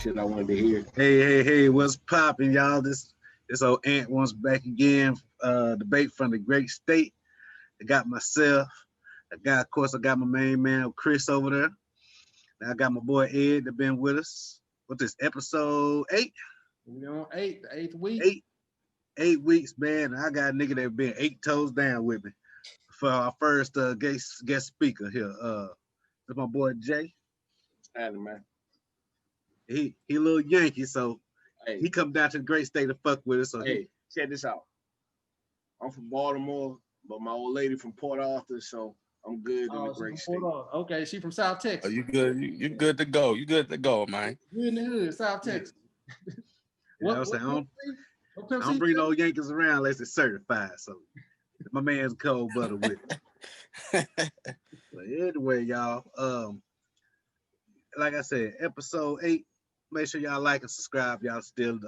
shit I wanted to hear. Hey, what's popping, y'all? This old ant once back again. Debate from the great state. I got myself. Of course, I got my main man Chris over there. Now I got my boy Ed that been with us. What's this, episode 8? We on the eighth week. 8 weeks, man. I got a nigga that been 8 toes down with me for our first guest speaker here. That's my boy Jay. Hey, man. He a little Yankee, so Hey, he come down to the great state to fuck with us. So hey, check this out. I'm from Baltimore, but my old lady from Port Arthur, so I'm good in the great state. Okay, she from South Texas. Oh, you good? You good to go? You good to go, man? You in the hood, South Texas. I don't bring no Yankees around unless it's certified. So my man's cold butter with it. But anyway, y'all. Like I said, episode 8. Make sure y'all like and subscribe. Y'all still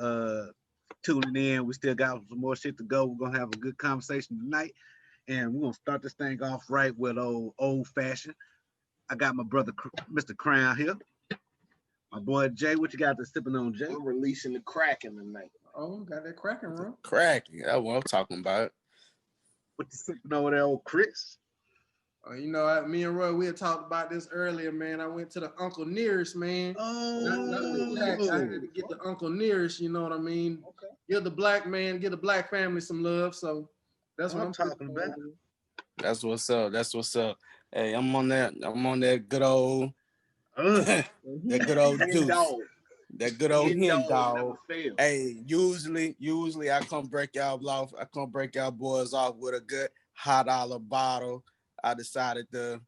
tuning in. We still got some more shit to go. We're gonna have a good conversation tonight, and we're gonna start this thing off right with old fashioned. I got my brother Mr. Crown here. My boy Jay, what you got to sipping on, Jay? We're releasing the Kraken tonight. Oh, got that cracking, bro. Cracking. That's what I'm talking about. What you sipping over there, old Chris? You know, me and Roy, we had talked about this earlier, man. I went to the Uncle Nearest, man. Not the Black. I had to get the Uncle Nearest, you know what I mean? Okay. Give the black man, give the black family some love. So that's what I'm talking about. That's what's up. That's what's up. Hey, I'm on that good old that good old juice. That good old hen dog. Hey, usually I come break y'all off. I come break y'all boys off with a good hot olive bottle. I decided to,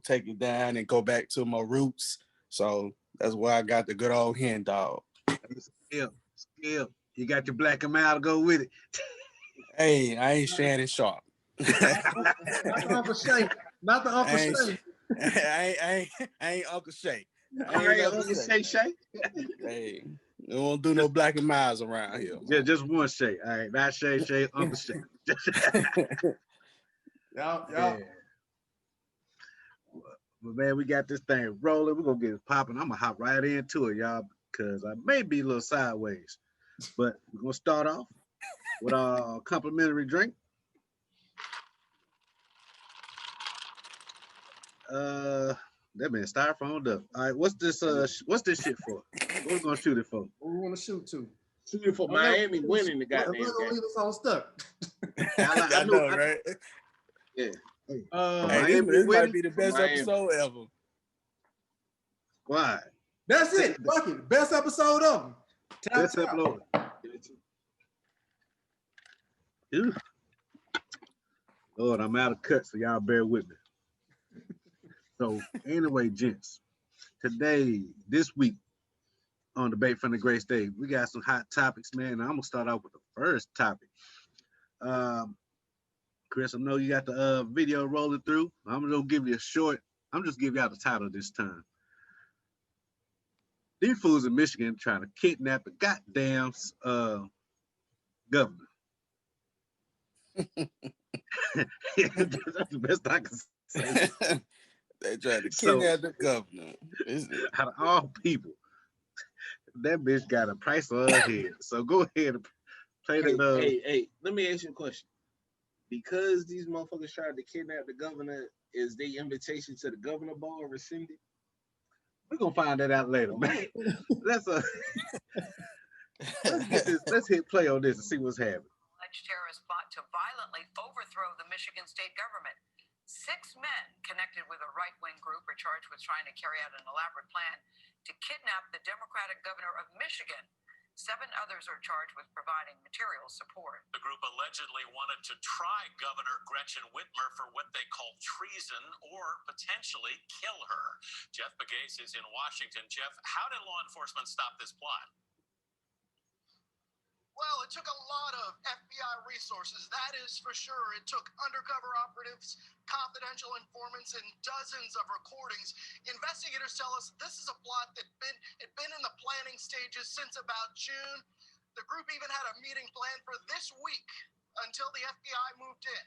take it down and go back to my roots. So that's why I got the good old hen dog. Skill. You got your black and mild to go with it. Hey, I ain't Shannon Sharp. Not the Uncle Shay. Not the Uncle Shay. I ain't Uncle Shay. I ain't Uncle Shay. Hey, we won't do no black and miles around here. Yeah, just one Shay. All right, not Shay, Uncle Shay. Y'all. Yeah. But man, we got this thing rolling. We're gonna get it popping. I'm gonna hop right into it, y'all, because I may be a little sideways. But we're gonna start off with our complimentary drink. That man styrofoamed up. All right, what's this shit for? What we gonna shoot it for? What we want to shoot to? Shoot it for Miami winning the goddamn game. Leave us all stuck. I know, right? Yeah. Hey, this might be the best episode ever. Why? That's it. Fuck it. Best episode ever. Best episode. Lord, I'm out of cut, so y'all bear with me. So anyway, gents, this week on Debate from the Great State, we got some hot topics, man. And I'm gonna start off with the first topic. Chris, I know you got the video rolling through. I'm just give y'all the title this time. These fools in Michigan trying to kidnap the goddamn governor. That's the best I can say. They tried to kidnap the governor. Out of all people, that bitch got a price on her head. So go ahead and play that. Hey, let me ask you a question. Because these motherfuckers tried to kidnap the governor, is the invitation to the governor ball rescinded? We're gonna find that out later, man. Let's hit play on this and see what's happening. Alleged terrorist plot to violently overthrow the Michigan state government. 6 men connected with a right-wing group are charged with trying to carry out an elaborate plan to kidnap the Democratic governor of Michigan. 7 others are charged with providing material support. The group allegedly wanted to try Governor Gretchen Whitmer for what they call treason or potentially kill her. Jeff Begase is in Washington. Jeff, how did law enforcement stop this plot? Well, it took a lot of FBI resources, that is for sure. It took undercover operatives, confidential informants, and dozens of recordings. Investigators tell us this is a plot that had been in the planning stages since about June. The group even had a meeting planned for this week until the FBI moved in.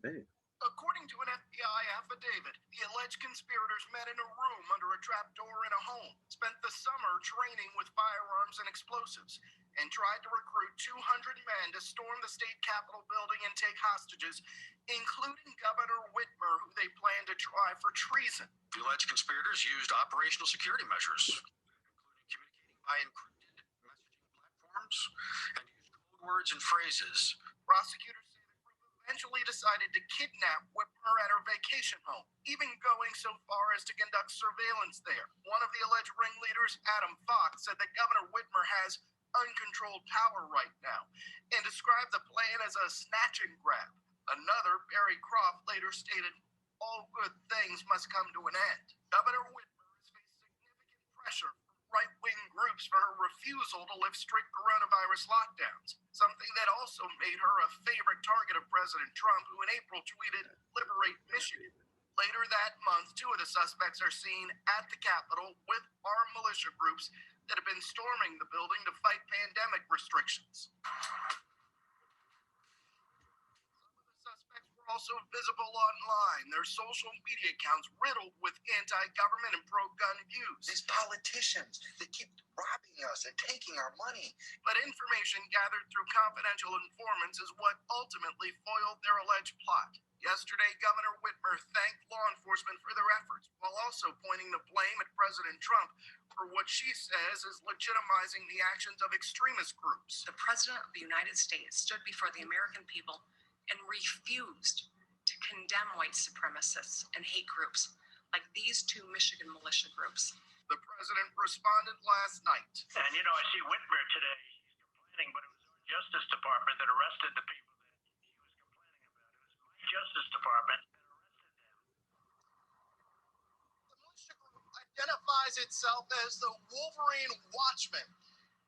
Damn. According to an FBI affidavit, the The alleged conspirators met in a room under a trapdoor in a home, spent the summer training with firearms and explosives, and tried to recruit 200 men to storm the state capitol building and take hostages, including Governor Whitmer, who they plan to try for treason. The alleged conspirators used operational security measures, including communicating by encrypted messaging platforms and used code words and phrases. Prosecutors say the group eventually decided to kidnap Whitmer at her vacation home, even going so far as to conduct surveillance there. One of the alleged ringleaders, Adam Fox, said that Governor Whitmer has uncontrolled power right now and described the plan as a snatch and grab. Another, Barry Croft, later stated, all good things must come to an end. Governor Whitmer has faced significant pressure from right-wing groups for her refusal to lift strict coronavirus lockdowns, something that also made her a favorite target of President Trump, who in April tweeted, "Liberate Michigan." Later that month, 2 of the suspects are seen at the Capitol with armed militia groups that have been storming the building to fight pandemic restrictions. Also visible online, their social media accounts riddled with anti-government and pro-gun views. These politicians, they keep robbing us and taking our money. But information gathered through confidential informants is what ultimately foiled their alleged plot. Yesterday, Governor Whitmer thanked law enforcement for their efforts, while also pointing the blame at President Trump for what she says is legitimizing the actions of extremist groups. The President of the United States stood before the American people and refused to condemn white supremacists and hate groups like these 2 Michigan militia groups. The president responded last night. And you know, I see Whitmer today, he's complaining, but it was the Justice Department that arrested the people that he was complaining about. It was my Justice Department that arrested them. The militia group identifies itself as the Wolverine Watchmen.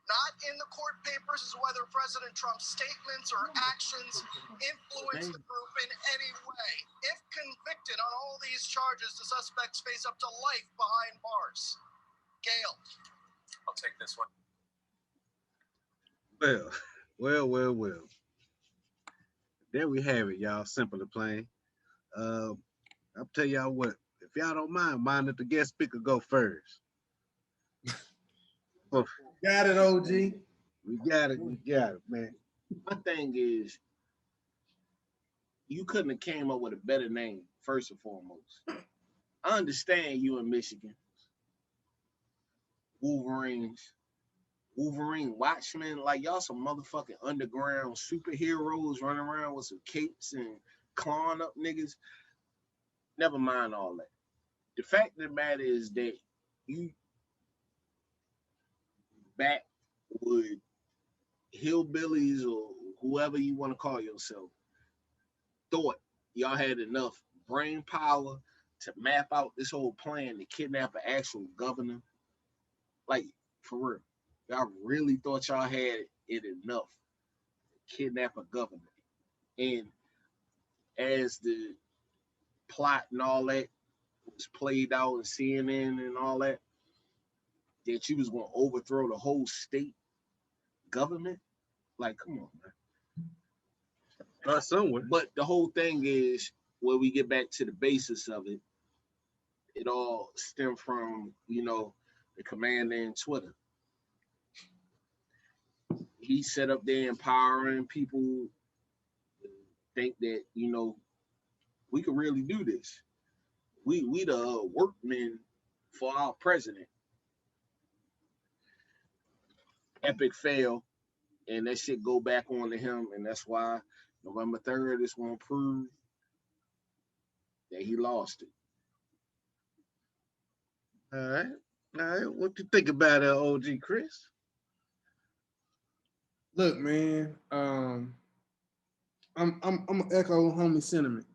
Not in the court papers is whether President Trump's statements or actions influence the group in any way. If convicted on all these charges, the suspects face up to life behind bars. Gail. I'll take this one. Well. There we have it, y'all. Simple and plain. I'll tell y'all what. If y'all don't mind if the guest speaker go first. Got it, OG. We got it, man. My thing is, you couldn't have came up with a better name, first and foremost. I understand you in Michigan. Wolverine Watchmen, like y'all some motherfucking underground superheroes running around with some capes and clawing up niggas. Never mind all that. The fact of the matter is that you back with hillbillies or whoever you want to call yourself, thought y'all had enough brain power to map out this whole plan to kidnap an actual governor. Like, for real. Y'all really thought y'all had it enough to kidnap a governor. And as the plot and all that was played out in CNN and all that, that you was going to overthrow the whole state government? Like, come on, man. Somewhere. But the whole thing is, when we get back to the basis of it, it all stemmed from, the commander in Twitter. He set up there empowering people to think that, we could really do this. We the workmen for our president. Epic fail, and that shit go back on to him, and that's why November 3rd is going to prove that he lost it. All right. What you think about it, OG Chris? Look, man, I'm gonna echo homie sentiment.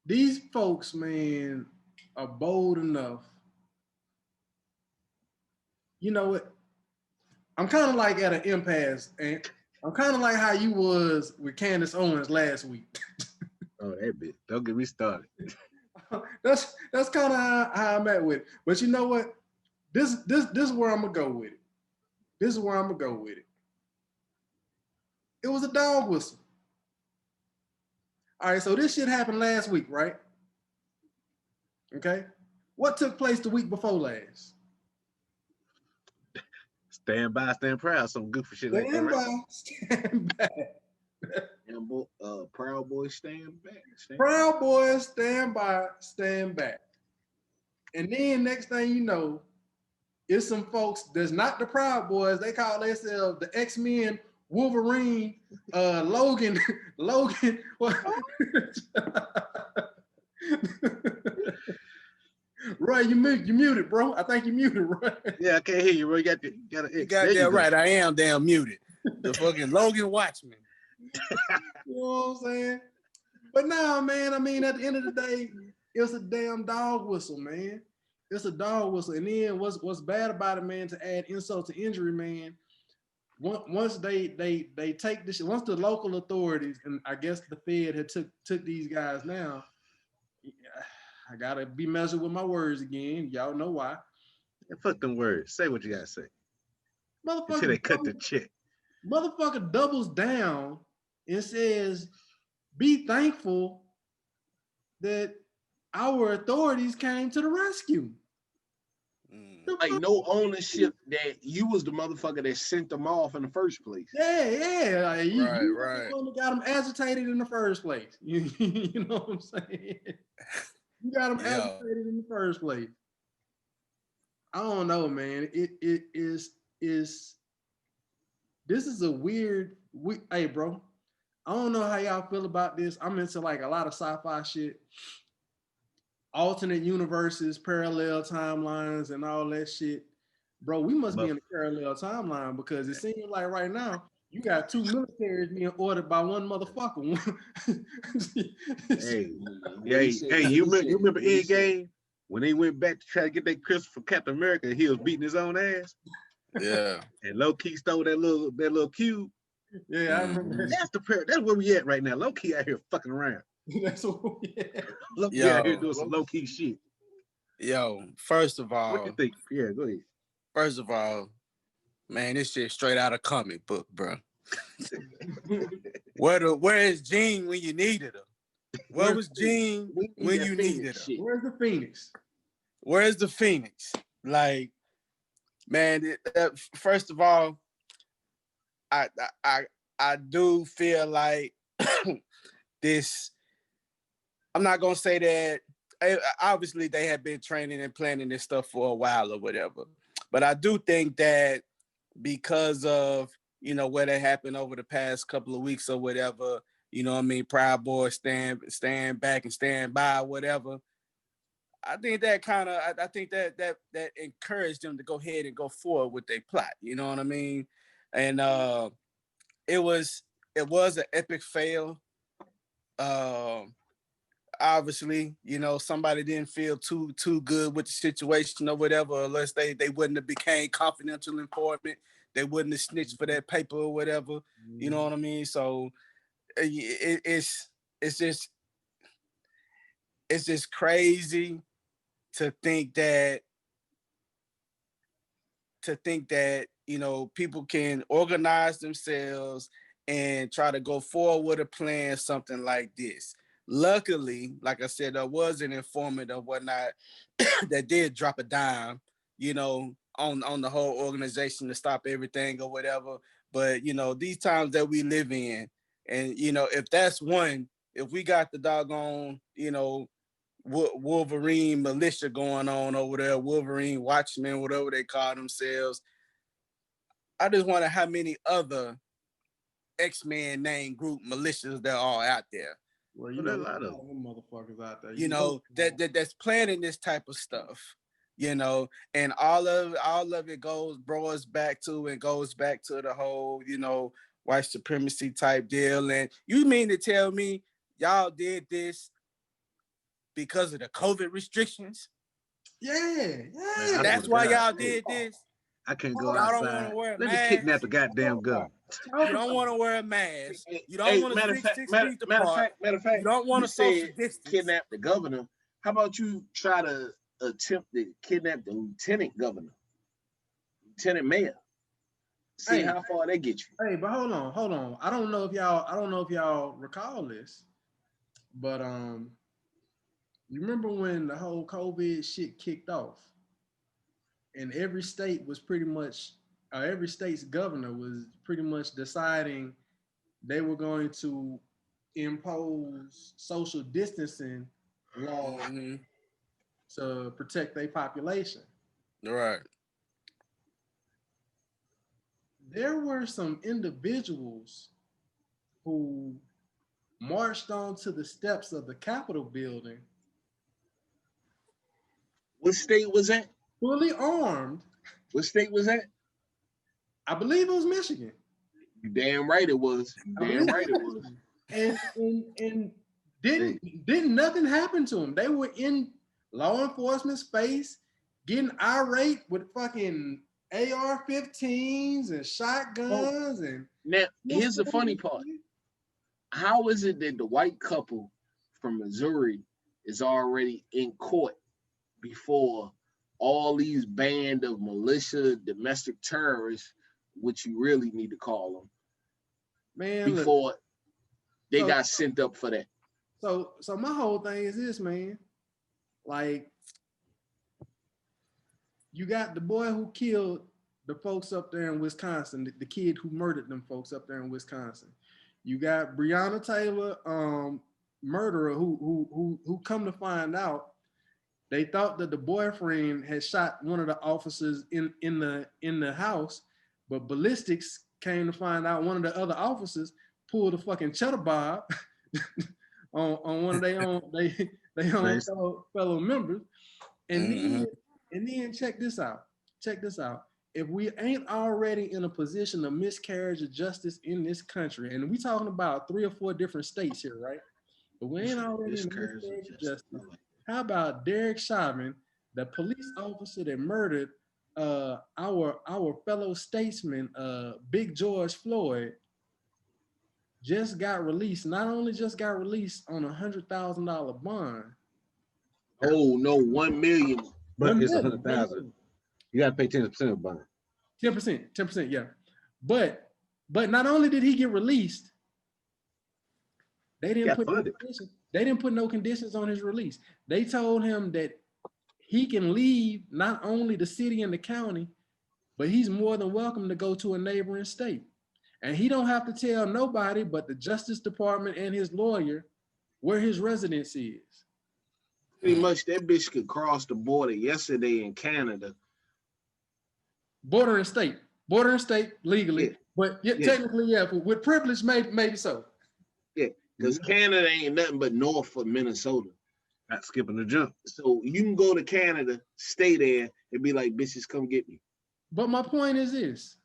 These folks, man, are bold enough. You know what? I'm kind of like at an impasse, and I'm kind of like how you was with Candace Owens last week. Oh, that bitch. Don't get me started. That's kind of how I'm at with it. But you know what? This is where I'm gonna go with it. It was a dog whistle. All right, so this shit happened last week, right? Okay. What took place the week before last? Stand by, stand proud. Some goofy shit like that, right? Stand back. And Proud Boys stand back. Proud Boys stand by, stand back. And then next thing you know, it's some folks that's not the Proud Boys. They call themselves the X-Men, Wolverine, Logan. What? Roy, you muted, bro. I think you muted, Roy. Yeah, I can't hear you, Roy. You got you got that right. I am damn muted. The fucking Logan Watchman. You know what I'm saying? But nah, man, I mean, at the end of the day, it's a damn dog whistle, man. It's a dog whistle. And then what's bad about it, man, to add insult to injury, man, once they take this shit, once the local authorities, and I guess the Fed had took these guys now, I gotta be measured with my words again. Y'all know why. Yeah, fuck them words. Say what you gotta say. Motherfucker, until they cut the check. Motherfucker doubles down and says, be thankful that our authorities came to the rescue. Like no ownership that you was the motherfucker that sent them off in the first place. Yeah. Like, you right. the one that got them agitated in the first place. You know what I'm saying? You got them agitated in the first place. I don't know, man. It is this is a weird. Hey, bro. I don't know how y'all feel about this. I'm into like a lot of sci-fi shit, alternate universes, parallel timelines, and all that shit. Bro, we must be in a parallel timeline because it seems like right now you got two militaries being ordered by one motherfucker. hey, you remember Endgame when they went back to try to get that crystal from Captain America and he was beating his own ass? Yeah. And low key stole that little cube. Yeah, I remember. That's where we at right now. Low key out here fucking around. That's what we at. Low key out here doing some low key shit. Yo, first of all, what you think? Yeah, go ahead. First of all, man, this shit straight out of comic book, bro. Where is Jean when you needed her? Where was Jean when you needed her? Where's the Phoenix? Where's the Phoenix? Like, man, first of all, I do feel like this. I'm not gonna say that. Obviously, they have been training and planning this stuff for a while or whatever. But I do think that because of, what had happened over the past couple of weeks or whatever, Proud Boys stand back and stand by, whatever. I think that that encouraged them to go ahead and go forward with their plot. You know what I mean? And it was an epic fail. Obviously, somebody didn't feel too good with the situation or whatever, unless they wouldn't have became confidential informant. They wouldn't have snitched for that paper or whatever. You know what I mean? So it's just crazy to think that people can organize themselves and try to go forward with a plan, something like this. Luckily, like I said, there was an informant or whatnot that did drop a dime, on the whole organization to stop everything or whatever. But, these times that we live in, and, if that's one, if we got the doggone, Wolverine militia going on over there, Wolverine Watchmen, whatever they call themselves, I just wonder how many other X-Men named group militias there are out there. Well, there's a lot of motherfuckers out there. That's planning this type of stuff, and all of it goes back to the whole, white supremacy type deal. And you mean to tell me y'all did this because of the COVID restrictions? Yeah. Man, that's why y'all did this. I can't go outside. Let me kidnap the goddamn gun. You don't want to wear a mask. You don't want to 6 feet apart. Matter of fact, you don't want to social distance. Kidnap the governor. How about you try to attempt to kidnap the lieutenant governor, lieutenant mayor? See how far they get you. Hey, but hold on. I don't know if y'all recall this. But you remember when the whole COVID shit kicked off, and every state was pretty much, every state's governor was pretty much deciding they were going to impose social distancing laws to protect their population. Right. There were some individuals who marched onto the steps of the Capitol building. What state was that? Fully armed. What state was that? I believe it was Michigan. You damn right it was. Damn right it was. And didn't nothing happen to them. They were in law enforcement space, getting irate with fucking AR-15s and shotguns and. Now here's the funny part. How is it that the white couple from Missouri is already in court before all these band of militia, domestic terrorists, which you really need to call them, man, before they got sent up for that? So my whole thing is this, man. Like, you got the boy who killed the folks up there in Wisconsin, the kid who murdered them folks up there in Wisconsin. You got Breonna Taylor, murderer, who come to find out, they thought that the boyfriend had shot one of the officers in the house, but ballistics came to find out one of the other officers pulled a fucking cheddar bob on one of their own nice. fellow members, and then check this out. If we ain't already in a position of miscarriage of justice in this country, and we talking about 3 or 4 different states here, right? But we ain't already in miscarriage of justice. How about Derek Chauvin, the police officer that murdered our fellow statesman, Big George Floyd, just got released. Not only just got released on $100,000 bond. Oh no, 1 million. But it's 100,000. You gotta pay 10% of bond. 10%, yeah. But not only did he get released, they didn't put no conditions on his release. They told him that he can leave not only the city and the county, but he's more than welcome to go to a neighboring state. And he don't have to tell nobody but the Justice Department and his lawyer where his residence is. Pretty much that bitch could cross the border yesterday in Canada. Border and state legally, yeah. But technically, yeah, with privilege, maybe so. Yeah, because Canada ain't nothing but north of Minnesota. Not skipping the jump. So you can go to Canada, stay there, and be like, bitches, come get me. But my point is this.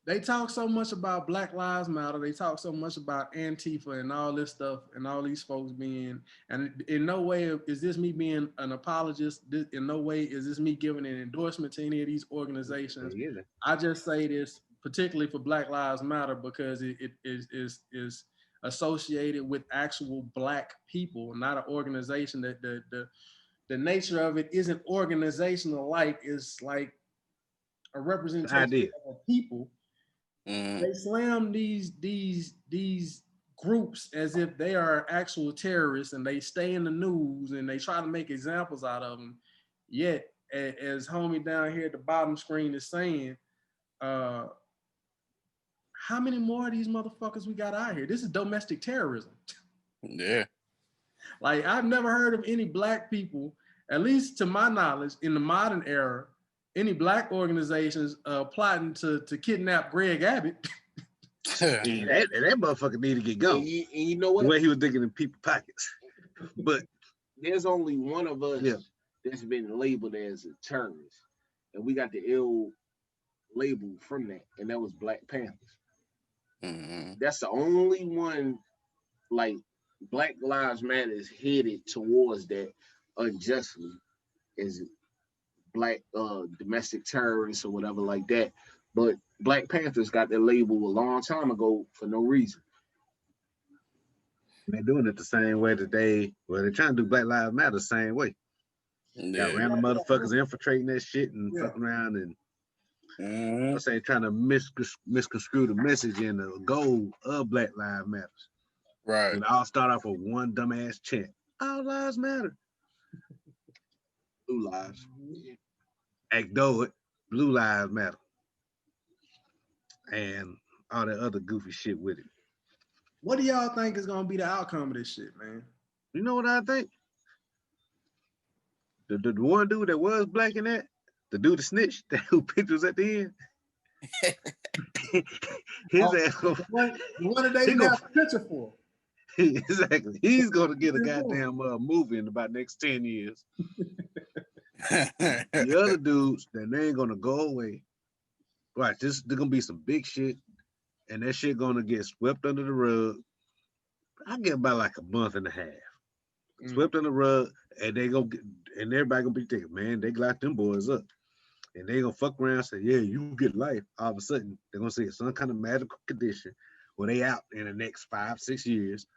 They talk so much about Black Lives Matter. They talk so much about Antifa and all this stuff and all these folks being, and in no way is this me being an apologist. In no way is this me giving an endorsement to any of these organizations. Yeah. I just say this particularly for Black Lives Matter because it is associated with actual Black people, not an organization that the nature of it isn't organizational like, it's like a representation of people. They slam these groups as if they are actual terrorists, and they stay in the news and they try to make examples out of them. Yet, as homie down here at the bottom screen is saying, how many more of these motherfuckers we got out here? This is domestic terrorism. Yeah. Like, I've never heard of any Black people, at least to my knowledge, in the modern era, any Black organizations plotting to kidnap Greg Abbott. that motherfucker need to get going. And you know what? The way he was digging in people's pockets. But there's only one of us that's been labeled as a terrorist. And we got the ill label from that. And that was Black Panthers. Mm-hmm. That's the only one, like, Black Lives Matter is headed towards that unjustly, is Black domestic terrorists or whatever like that. But Black Panthers got their label a long time ago for no reason. They're doing it the same way that they're trying to do Black Lives Matter the same way. Yeah. Got random motherfuckers infiltrating that shit and fucking around and I'm saying trying to misconstrue the message and the goal of Black Lives Matter. Right. And I'll start off with one dumbass chant. All lives matter. Blue lives. Ignore it. Blue lives matter. And all that other goofy shit with it. What do y'all think is gonna be the outcome of this shit, man? You know what I think? The one dude that was black in that, the dude that snitched, that who pictures at the end. His ass gonna, what did they even have a picture for? Exactly. He's gonna get a goddamn movie in about next 10 years. The other dudes, then they ain't gonna go away. Right, there's gonna be some big shit, and that shit gonna get swept under the rug. I get about like a month and a half. Swept under the rug, and they gonna get, and everybody gonna be thinking, man, they locked them boys up. And they gonna fuck around and say, yeah, you get life. All of a sudden, they're gonna say it's some kind of medical condition where they out in the next 5-6 years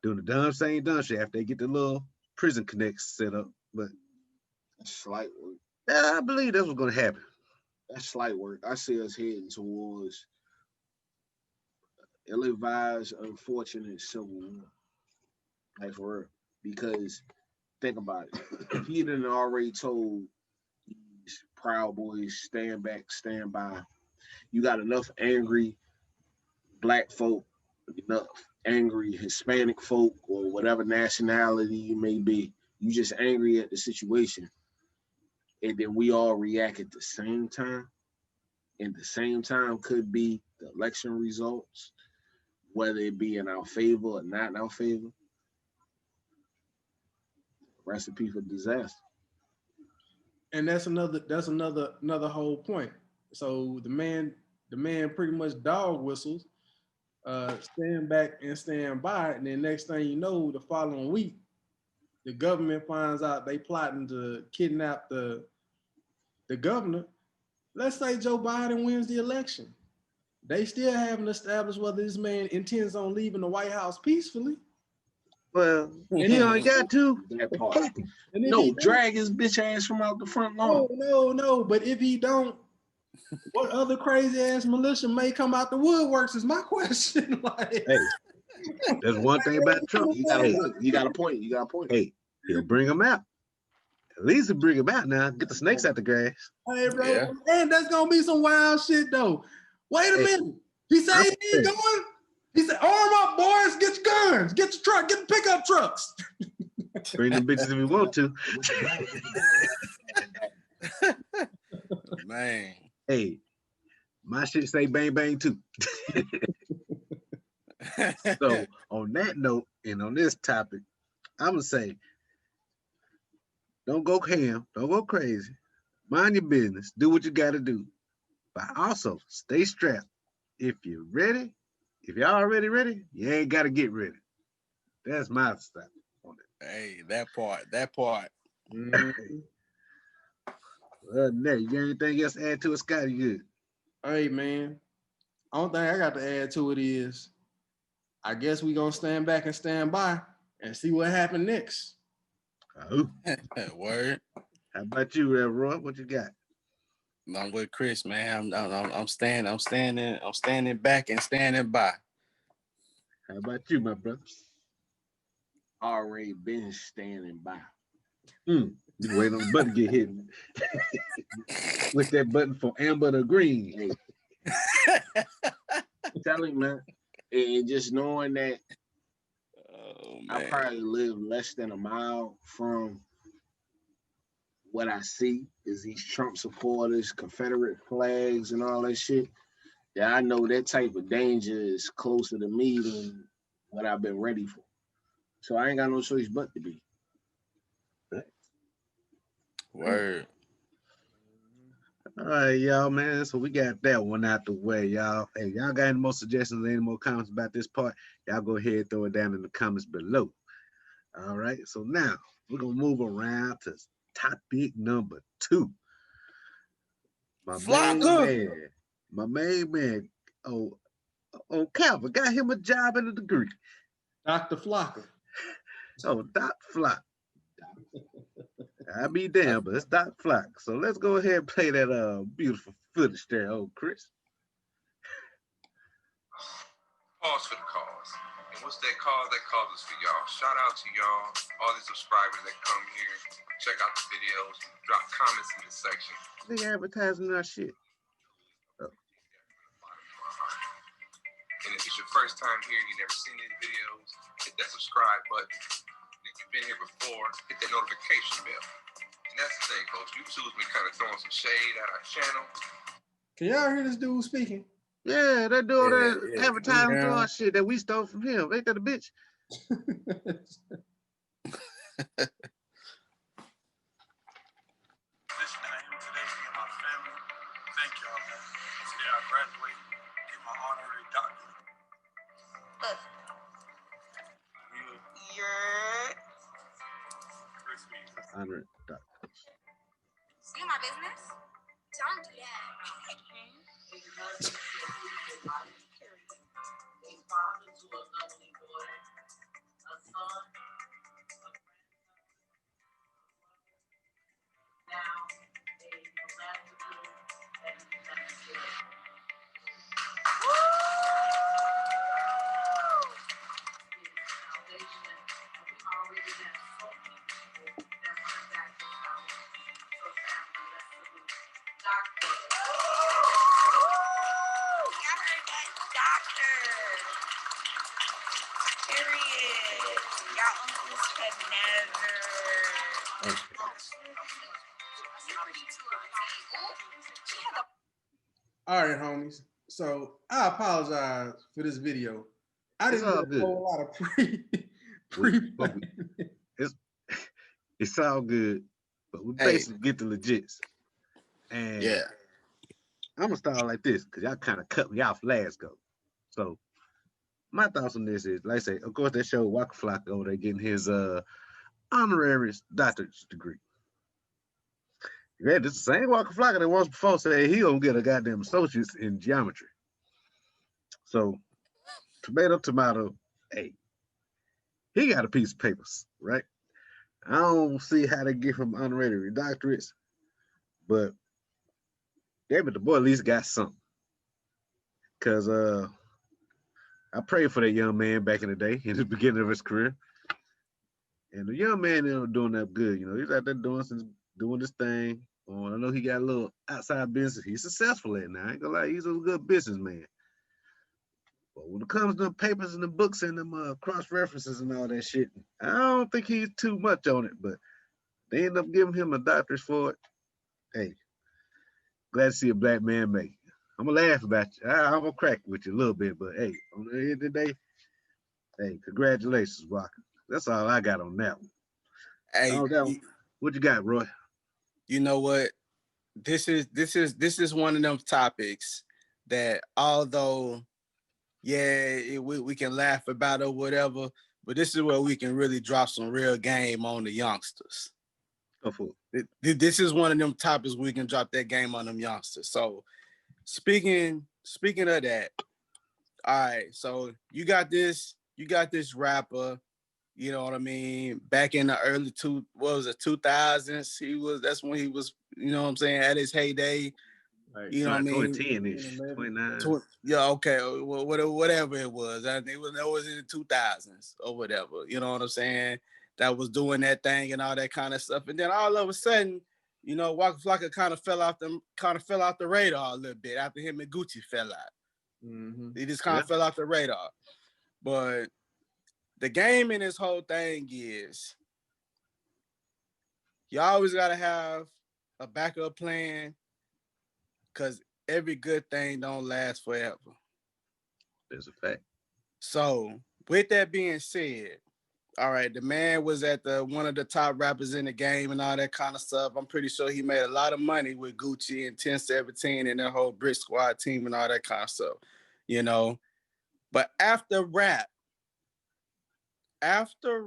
doing the same dumb shit after they get the little prison connects set up. But that's slight work. Yeah, I believe that's what's gonna happen. That's slight work. I see us heading towards ill-advised, unfortunate civil war. Like for real. Because think about it. If he done already told these Proud Boys, stand back, stand by, you got enough angry black folk, enough angry Hispanic folk, or whatever nationality you may be. You just angry at the situation. And then we all react at the same time. And the same time could be the election results, whether it be in our favor or not in our favor. Recipe for disaster. And that's another whole point. So the man pretty much dog whistles, stand back and stand by, and then next thing you know, the following week, the government finds out they plotting to kidnap the governor. Let's say Joe Biden wins the election. They still haven't established whether this man intends on leaving the White House peacefully. Well, he only got to. That part. No, drag his bitch ass from out the front lawn. No. But if he don't, what other crazy ass militia may come out the woodworks is my question. Like, hey, there's one thing about Trump. You got a point. Hey, he'll bring them out. At least he'll bring them out now. Get the snakes out the grass. Hey, bro. Yeah. And that's gonna be some wild shit though. Wait a minute. He said he ain't going. He said, arm up, boys, get your guns, get your truck, get the pickup trucks. Bring them bitches if you want to. Man. Hey, my shit say bang bang too. So on that note, and on this topic, I'm gonna say, don't go ham, don't go crazy. Mind your business, do what you gotta do. But also stay strapped. If you're ready, if you're already ready, you ain't gotta get ready. That's my stuff on it. Hey, that part. Mm-hmm. Well, Nate, you got anything else to add to it, Scotty? Good. Hey, man. Only thing I got to add to it is, I guess we gonna stand back and stand by and see what happened next. Oh. Word. How about you, Roy? What you got? I'm with Chris, man. I'm standing back and standing by. How about you, my brother? Already been standing by. Just waiting on the button to get hit. With that button for amber to green. Hey. Telling man, and just knowing that I probably live less than a mile from what I see is these Trump supporters, Confederate flags, and all that shit. Yeah, I know that type of danger is closer to me than what I've been ready for. So I ain't got no choice but to be. Word. All right, y'all, man. So we got that one out the way, y'all. Hey, y'all got any more suggestions, any more comments about this part? Y'all go ahead and throw it down in the comments below. All right, so now we're going to move around to topic number 2. My main man, Calvin, got him a job and a degree. Dr. Flaka. Oh, Dr. Flaka. I'll be damn, but it's Dr. Flaka. So let's go ahead and play that beautiful footage there, Chris. Pause for the cause. And what's that cause? That cause is for y'all. Shout out to y'all, all the subscribers that come here, check out the videos, drop comments in this section. They advertising our shit. Oh. And if it's your first time here, you never seen these videos, hit that subscribe button. And if you've been here before, hit that notification bell. And that's the thing, folks. YouTube's been kind of throwing some shade at our channel. Can y'all hear this dude speaking? Yeah, they do all that advertising to our shit that we stole from him. Ain't that a bitch? This name today and my family. Thank y'all, man. Today I graduate, get my honorary doctorate. Honorary doctorate. See my business? Don't do that. All right, homies. So I apologize for this video. I didn't do a whole lot of pre. It's all good, but we basically get the legits. And yeah, I'm gonna start like this because y'all kind of cut me off last go. So my thoughts on this is, like I say, of course, they showed Waka Flaka over there getting his honorary doctorate degree. Yeah, this is the same Waka Flaka that once before said he gonna get a goddamn associate's in geometry. So, tomato, hey, he got a piece of papers, right? I don't see how they give him honorary doctorates, but damn it, the boy at least got something. Cause I prayed for that young man back in the day, in the beginning of his career. And the young man ended up doing that good. You know, he's out there doing this thing. I know he got a little outside business. He's successful at it now. I ain't gonna lie, he's a good businessman. But when it comes to the papers and the books and them cross references and all that shit, I don't think he's too much on it. But they end up giving him a doctorate for it. Hey, glad to see a black man make it. I'm gonna laugh about you. I'm gonna crack with you a little bit, but hey, on the end of the day, hey, congratulations, Waka. That's all I got on that one. Hey, what you got, Roy? You know what? This is one of them topics that, although, we can laugh about or whatever, but this is where we can really drop some real game on the youngsters. This is one of them topics we can drop that game on them youngsters. So, speaking of that, all right. So you got this rapper. You know what I mean? Back in the early 2000s, that's when he was, you know what I'm saying, at his heyday. Right. You know what I mean? 2010-ish, 29. Yeah, okay, whatever it was. I think it was in the 2000s or whatever. You know what I'm saying? That was doing that thing and all that kind of stuff. And then all of a sudden, you know, Waka Flaka kind of fell off the radar a little bit after him and Gucci fell out. Mm-hmm. He just kind of fell off the radar. But the game in this whole thing is you always got to have a backup plan because every good thing don't last forever. There's a fact. So with that being said, all right, the man was at one of the top rappers in the game and all that kind of stuff. I'm pretty sure he made a lot of money with Gucci and 1017 and their whole Brick Squad team and all that kind of stuff, you know. But after rap, after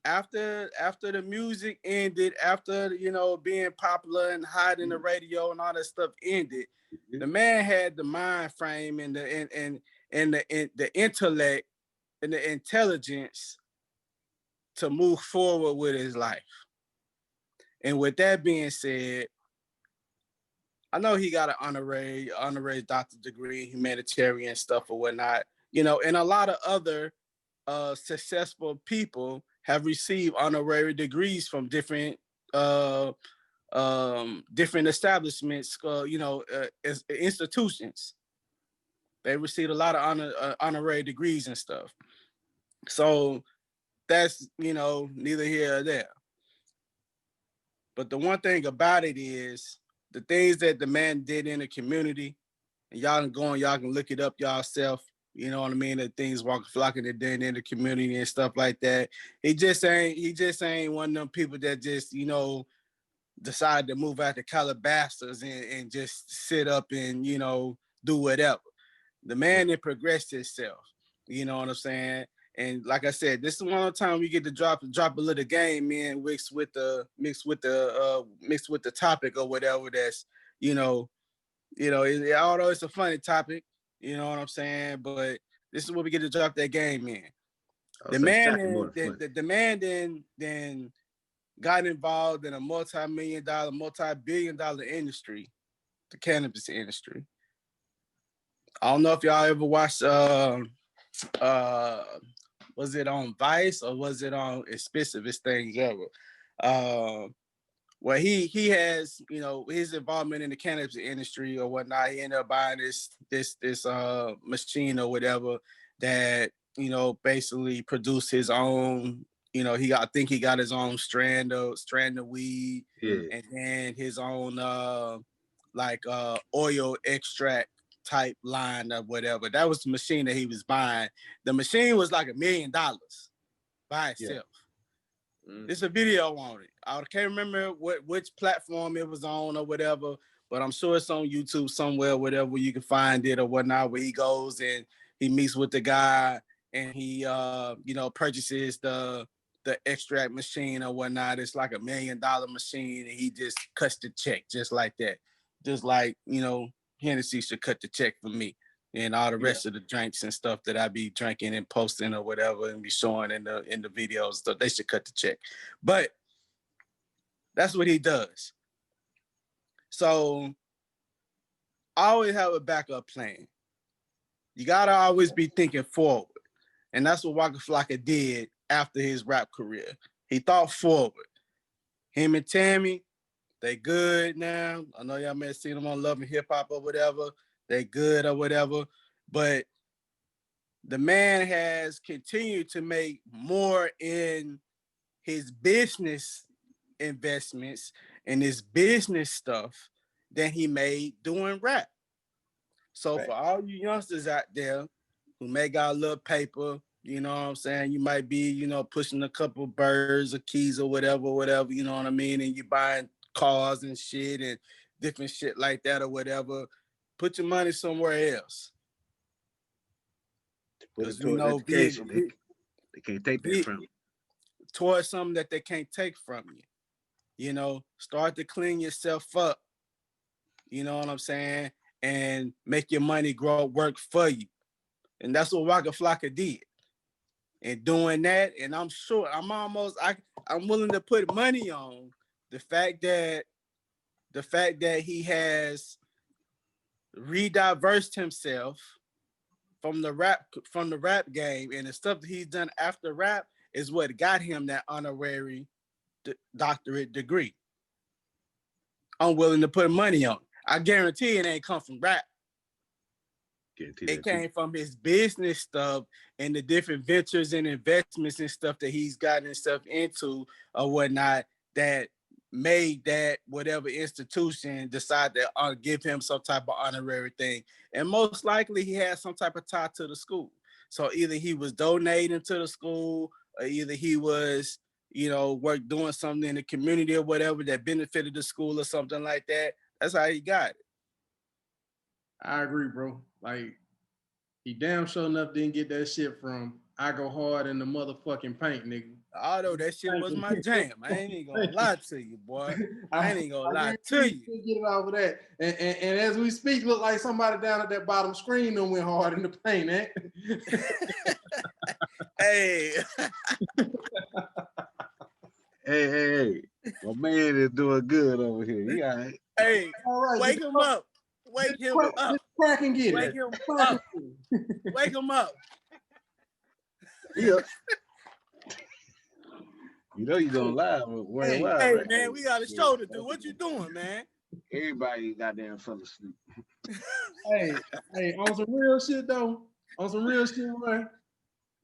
the music ended, after, you know, being popular and hot in the radio and all that stuff ended, the man had the mind frame and the intellect and the intelligence to move forward with his life. And with that being said, I know he got an honorary doctorate degree, humanitarian stuff or whatnot. and a lot of other successful people have received honorary degrees from different different establishments, institutions. They received a lot of honorary degrees and stuff. So that's, neither here or there. But the one thing about it is the things that the man did in the community, and y'all can go and y'all can look it up yourself. You know what I mean? The things Waka Flocka that did in the community and stuff like that. He just ain't one of them people that just, decide to move out to Calabasas and just sit up and, do whatever. The man that progressed himself. You know what I'm saying? And like I said, this is one of the time we get to drop a little game, man, mixed with the topic or whatever. That's, although it's a funny topic, you know what I'm saying? But this is where we get to drop that game, man. The man then got involved in a multi-billion-dollar industry, the cannabis industry. I don't know if y'all ever watched was it on Vice or was it on Explicitest Things Ever? Where he has, his involvement in the cannabis industry or whatnot. He ended up buying this machine or whatever that, basically produced his own, I think he got his own strand of weed, and then his own oil extract type line or whatever. That was the machine that he was buying. The machine was like $1 million by itself. There's a video on it. I can't remember which platform it was on or whatever, but I'm sure it's on YouTube somewhere, whatever, you can find it or whatnot, where he goes and he meets with the guy and he purchases the extract machine or whatnot. It's like $1 million machine, and he just cuts the check just like that. Just like, Hennessy should cut the check for me. And all the rest of the drinks and stuff that I be drinking and posting or whatever and be showing in the videos, so they should cut the check. But that's what he does. So I always have a backup plan. You gotta always be thinking forward. And that's what Waka Flocka did after his rap career. He thought forward. Him and Tammy, they good now. I know y'all may have seen them on Love and Hip Hop or whatever. They good or whatever. But the man has continued to make more in his business investments and his business stuff than he made doing rap. So for all you youngsters out there who may got a little paper, you know what I'm saying? You might be, pushing a couple birds or keys or whatever, you know what I mean? And you buying cars and shit and different shit like that or whatever. Put your money somewhere else. Because they can't take that from you. Towards something that they can't take from you. Start to clean yourself up. You know what I'm saying? And make your money work for you. And that's what Waka Flocka did. And doing that, and I'm sure I'm willing to put money on the fact that he has rediversed himself from the rap game, and the stuff that he's done after rap is what got him that honorary doctorate degree. I'm willing to put money on it. I guarantee it ain't come from rap. It came from his business stuff and the different ventures and investments and stuff that he's gotten himself into or whatnot that made that whatever institution decide to give him some type of honorary thing. And most likely he had some type of tie to the school. So either he was donating to the school or either he was, doing something in the community or whatever that benefited the school or something like that. That's how he got it. I agree, bro. Like, he damn sure enough didn't get that shit from I Go Hard in the motherfucking paint, nigga. Although that shit was my jam. I ain't even gonna lie to you, boy. I ain't even gonna lie to you. Get it off of that. And as we speak, look like somebody down at that bottom screen done went hard in the paint, eh? Hey. Hey. My man is doing good over here. He all right. Hey, all right, wake him up. Wake him up. Crack and get Wake him up. Wake him up. Yeah. You know you gonna lie with Hey, right? Man, we got a show to do. What you doing, man? Everybody goddamn fell asleep. Hey, on some real shit though. On some real shit, man.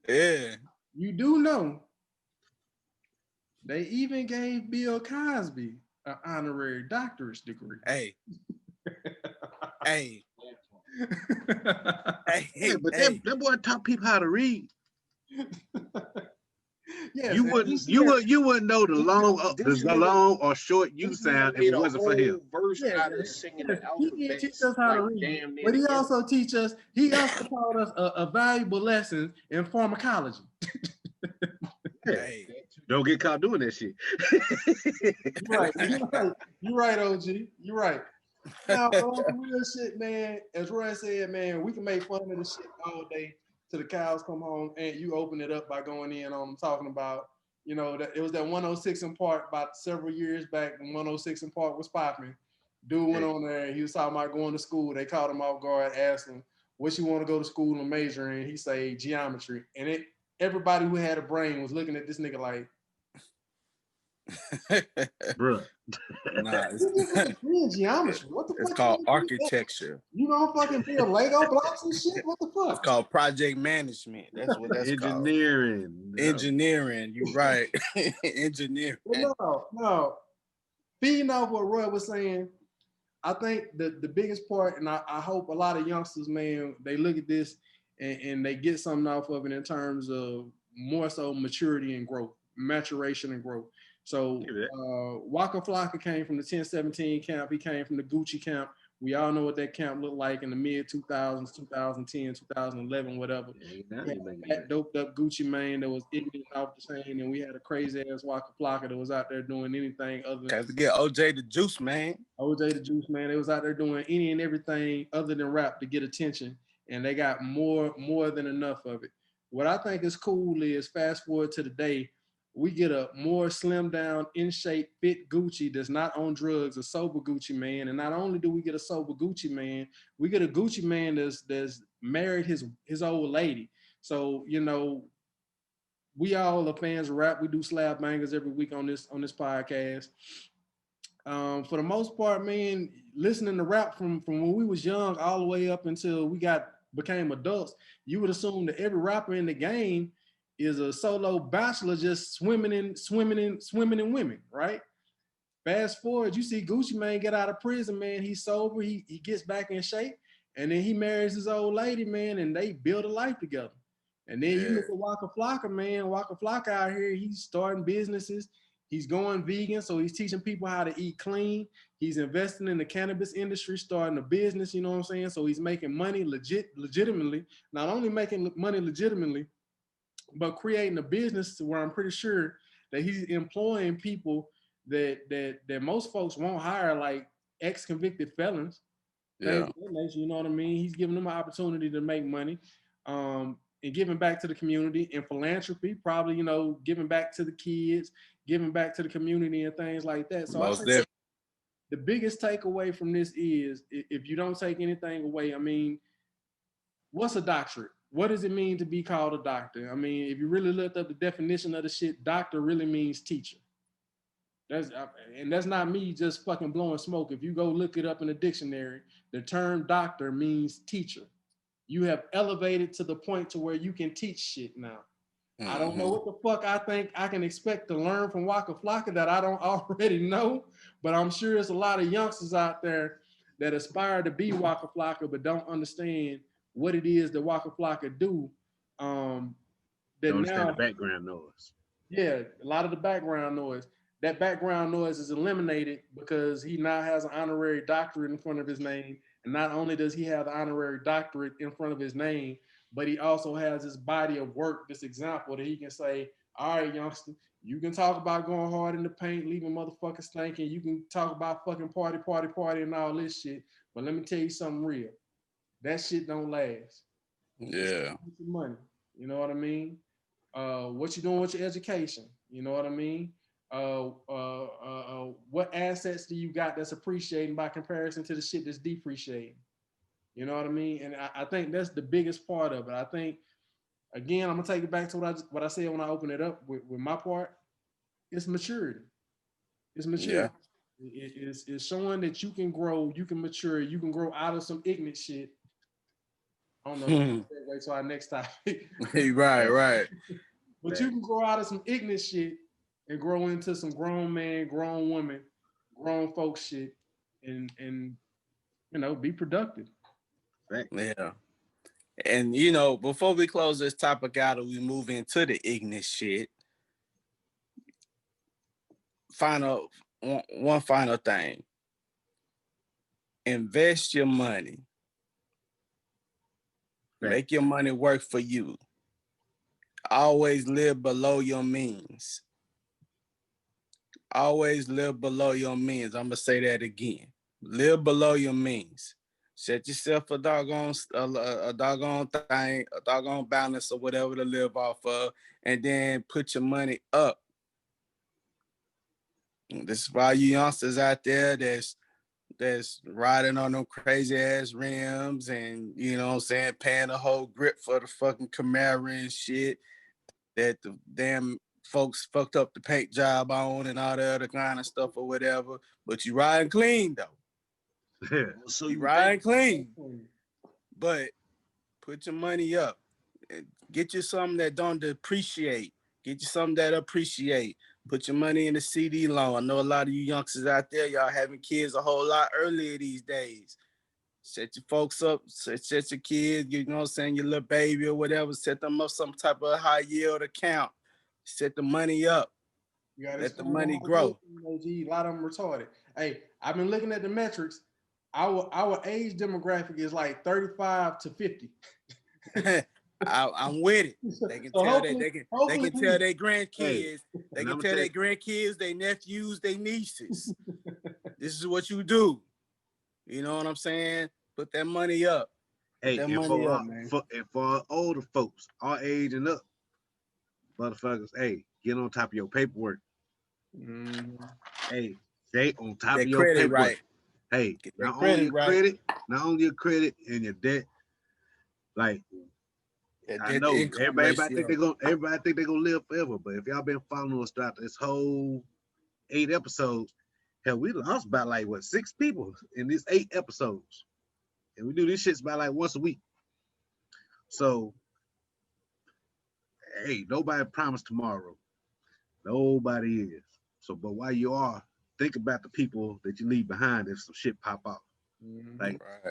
Yeah. You do know they even gave Bill Cosby an honorary doctorate degree. Hey. Hey. But that boy taught people how to read. Yeah, you wouldn't know the long or short U sound if it wasn't for him. Verse out of singing the he did teach us how to read, but he also taught us a valuable lesson in pharmacology. Hey, don't get caught doing that shit. You're right, OG. You're right. Now, on real shit, man, as Roy said, man, we can make fun of this shit all day till the cows come home, and you open it up by going in on them talking about, you know, that it was that 106 in Park about several years back when 106 in Park was popping. Dude went on there and he was talking about going to school. They caught him off guard, asked him, what you want to go to school and major in? He said geometry. And everybody who had a brain was looking at this nigga like, bruh. Nah, geometry. What the fuck? It's called architecture. You don't fucking build Lego blocks and shit? What the fuck? It's called project management. That's what that's engineering. Called. Engineering. You're right. Engineering. No. Feeding off what Roy was saying, I think the biggest part, and I hope a lot of youngsters, man, they look at this and they get something off of it in terms of more so maturity and growth, maturation and growth. So Waka Flaka came from the 1017 camp. He came from the Gucci camp. We all know what that camp looked like in the mid 2000s, 2010, 2011, whatever. That doped up Gucci Mane that was ignorant off the chain, and we had a crazy ass Waka Flocka that was out there doing anything other than. Can't forget OJ the Juice Man. OJ the Juice Man. They was out there doing any and everything other than rap to get attention, and they got more than enough of it. What I think is cool is fast forward to today. We get a more slim down, in shape, fit Gucci that's not on drugs, a sober Gucci man. And not only do we get a sober Gucci man, we get a Gucci man that's married his old lady. So, you know, we all are fans of rap. We do slab bangers every week on this podcast. For the most part, man, listening to rap from when we was young all the way up until we became adults, you would assume that every rapper in the game is a solo bachelor just swimming in women, right? Fast forward, you see Gucci Mane get out of prison, man. He's sober, he gets back in shape, and then he marries his old lady, man, and they build a life together. And then you look at Waka Flocka, man. Waka Flocka out here, he's starting businesses. He's going vegan, so he's teaching people how to eat clean. He's investing in the cannabis industry, starting a business, you know what I'm saying? So he's making money legitimately, not only making money legitimately, but creating a business where I'm pretty sure that he's employing people that most folks won't hire, like ex-convicted felons. Yeah. You know what I mean? He's giving them an opportunity to make money, and giving back to the community, and philanthropy, probably, you know, giving back to the kids, giving back to the community and things like that. So I think the biggest takeaway from this is, if you don't take anything away, I mean, what's a doctorate? What does it mean to be called a doctor? I mean, if you really looked up the definition of the shit, doctor really means teacher. That's not me just fucking blowing smoke. If you go look it up in the dictionary, the term doctor means teacher. You have elevated to the point to where you can teach shit now. I don't know what the fuck I think I can expect to learn from Waka Flocka that I don't already know, but I'm sure there's a lot of youngsters out there that aspire to be Waka Flocka but don't understand what it is that Waka Flocka do. Don't understand the background noise. Yeah, a lot of the background noise. That background noise is eliminated because he now has an honorary doctorate in front of his name. And not only does he have the honorary doctorate in front of his name, but he also has this body of work, this example that he can say, all right, youngster, you can talk about going hard in the paint, leaving motherfuckers thinking. You can talk about fucking party and all this shit. But let me tell you something real. That shit don't last. Yeah. Money. You know what I mean? What you doing with your education? You know what I mean? What assets do you got that's appreciating by comparison to the shit that's depreciating? You know what I mean? And I think that's the biggest part of it. I think, again, I'm gonna take it back to what I said when I opened it up with my part. It's maturity. It's maturity. It's showing that you can grow, you can mature, you can grow out of some ignorant shit. I don't know. Wait till our next topic. Right. But you can grow out of some ignorant shit and grow into some grown man, grown woman, grown folk shit, and be productive. Yeah. And before we close this topic out and we move into the ignorant shit, one final thing. Invest your money. Make your money work for you. Always live below your means. Always live below your means. I'm going to say that again. Live below your means. Set yourself a doggone thing, a doggone balance or whatever to live off of, and then put your money up. This is for all you youngsters out there that's riding on them crazy ass rims and, paying the whole grip for the fucking Camaro and shit that the damn folks fucked up the paint job on and all the other kind of stuff or whatever. But you riding clean though. So you riding clean. But put your money up. Get you something that don't depreciate. Get you something that appreciate. Put your money in the CD loan. I know a lot of you youngsters out there, y'all having kids a whole lot earlier these days. Set your folks up, set your kids, your little baby or whatever, set them up some type of high yield account. Set the money up. Let the money grow. A lot of them retarded. Hey, I've been looking at the metrics. Our age demographic is like 35 to 50. I'm with it. They can tell that they can tell their grandkids. They can tell their grandkids, their nephews, their nieces. This is what you do. You know what I'm saying? Put that money up. For our older folks, our age and up, motherfuckers, get on top of your paperwork. Stay on top of your paperwork. Right. Not only your credit and your debt. Like, I know everybody think they're gonna live forever, but if y'all been following us throughout this whole 8 episodes, hell, we lost about 6 people in these 8 episodes, and we do these shits about once a week. So, nobody promised tomorrow. Nobody is. So, but while you are, think about the people that you leave behind if some shit pop off.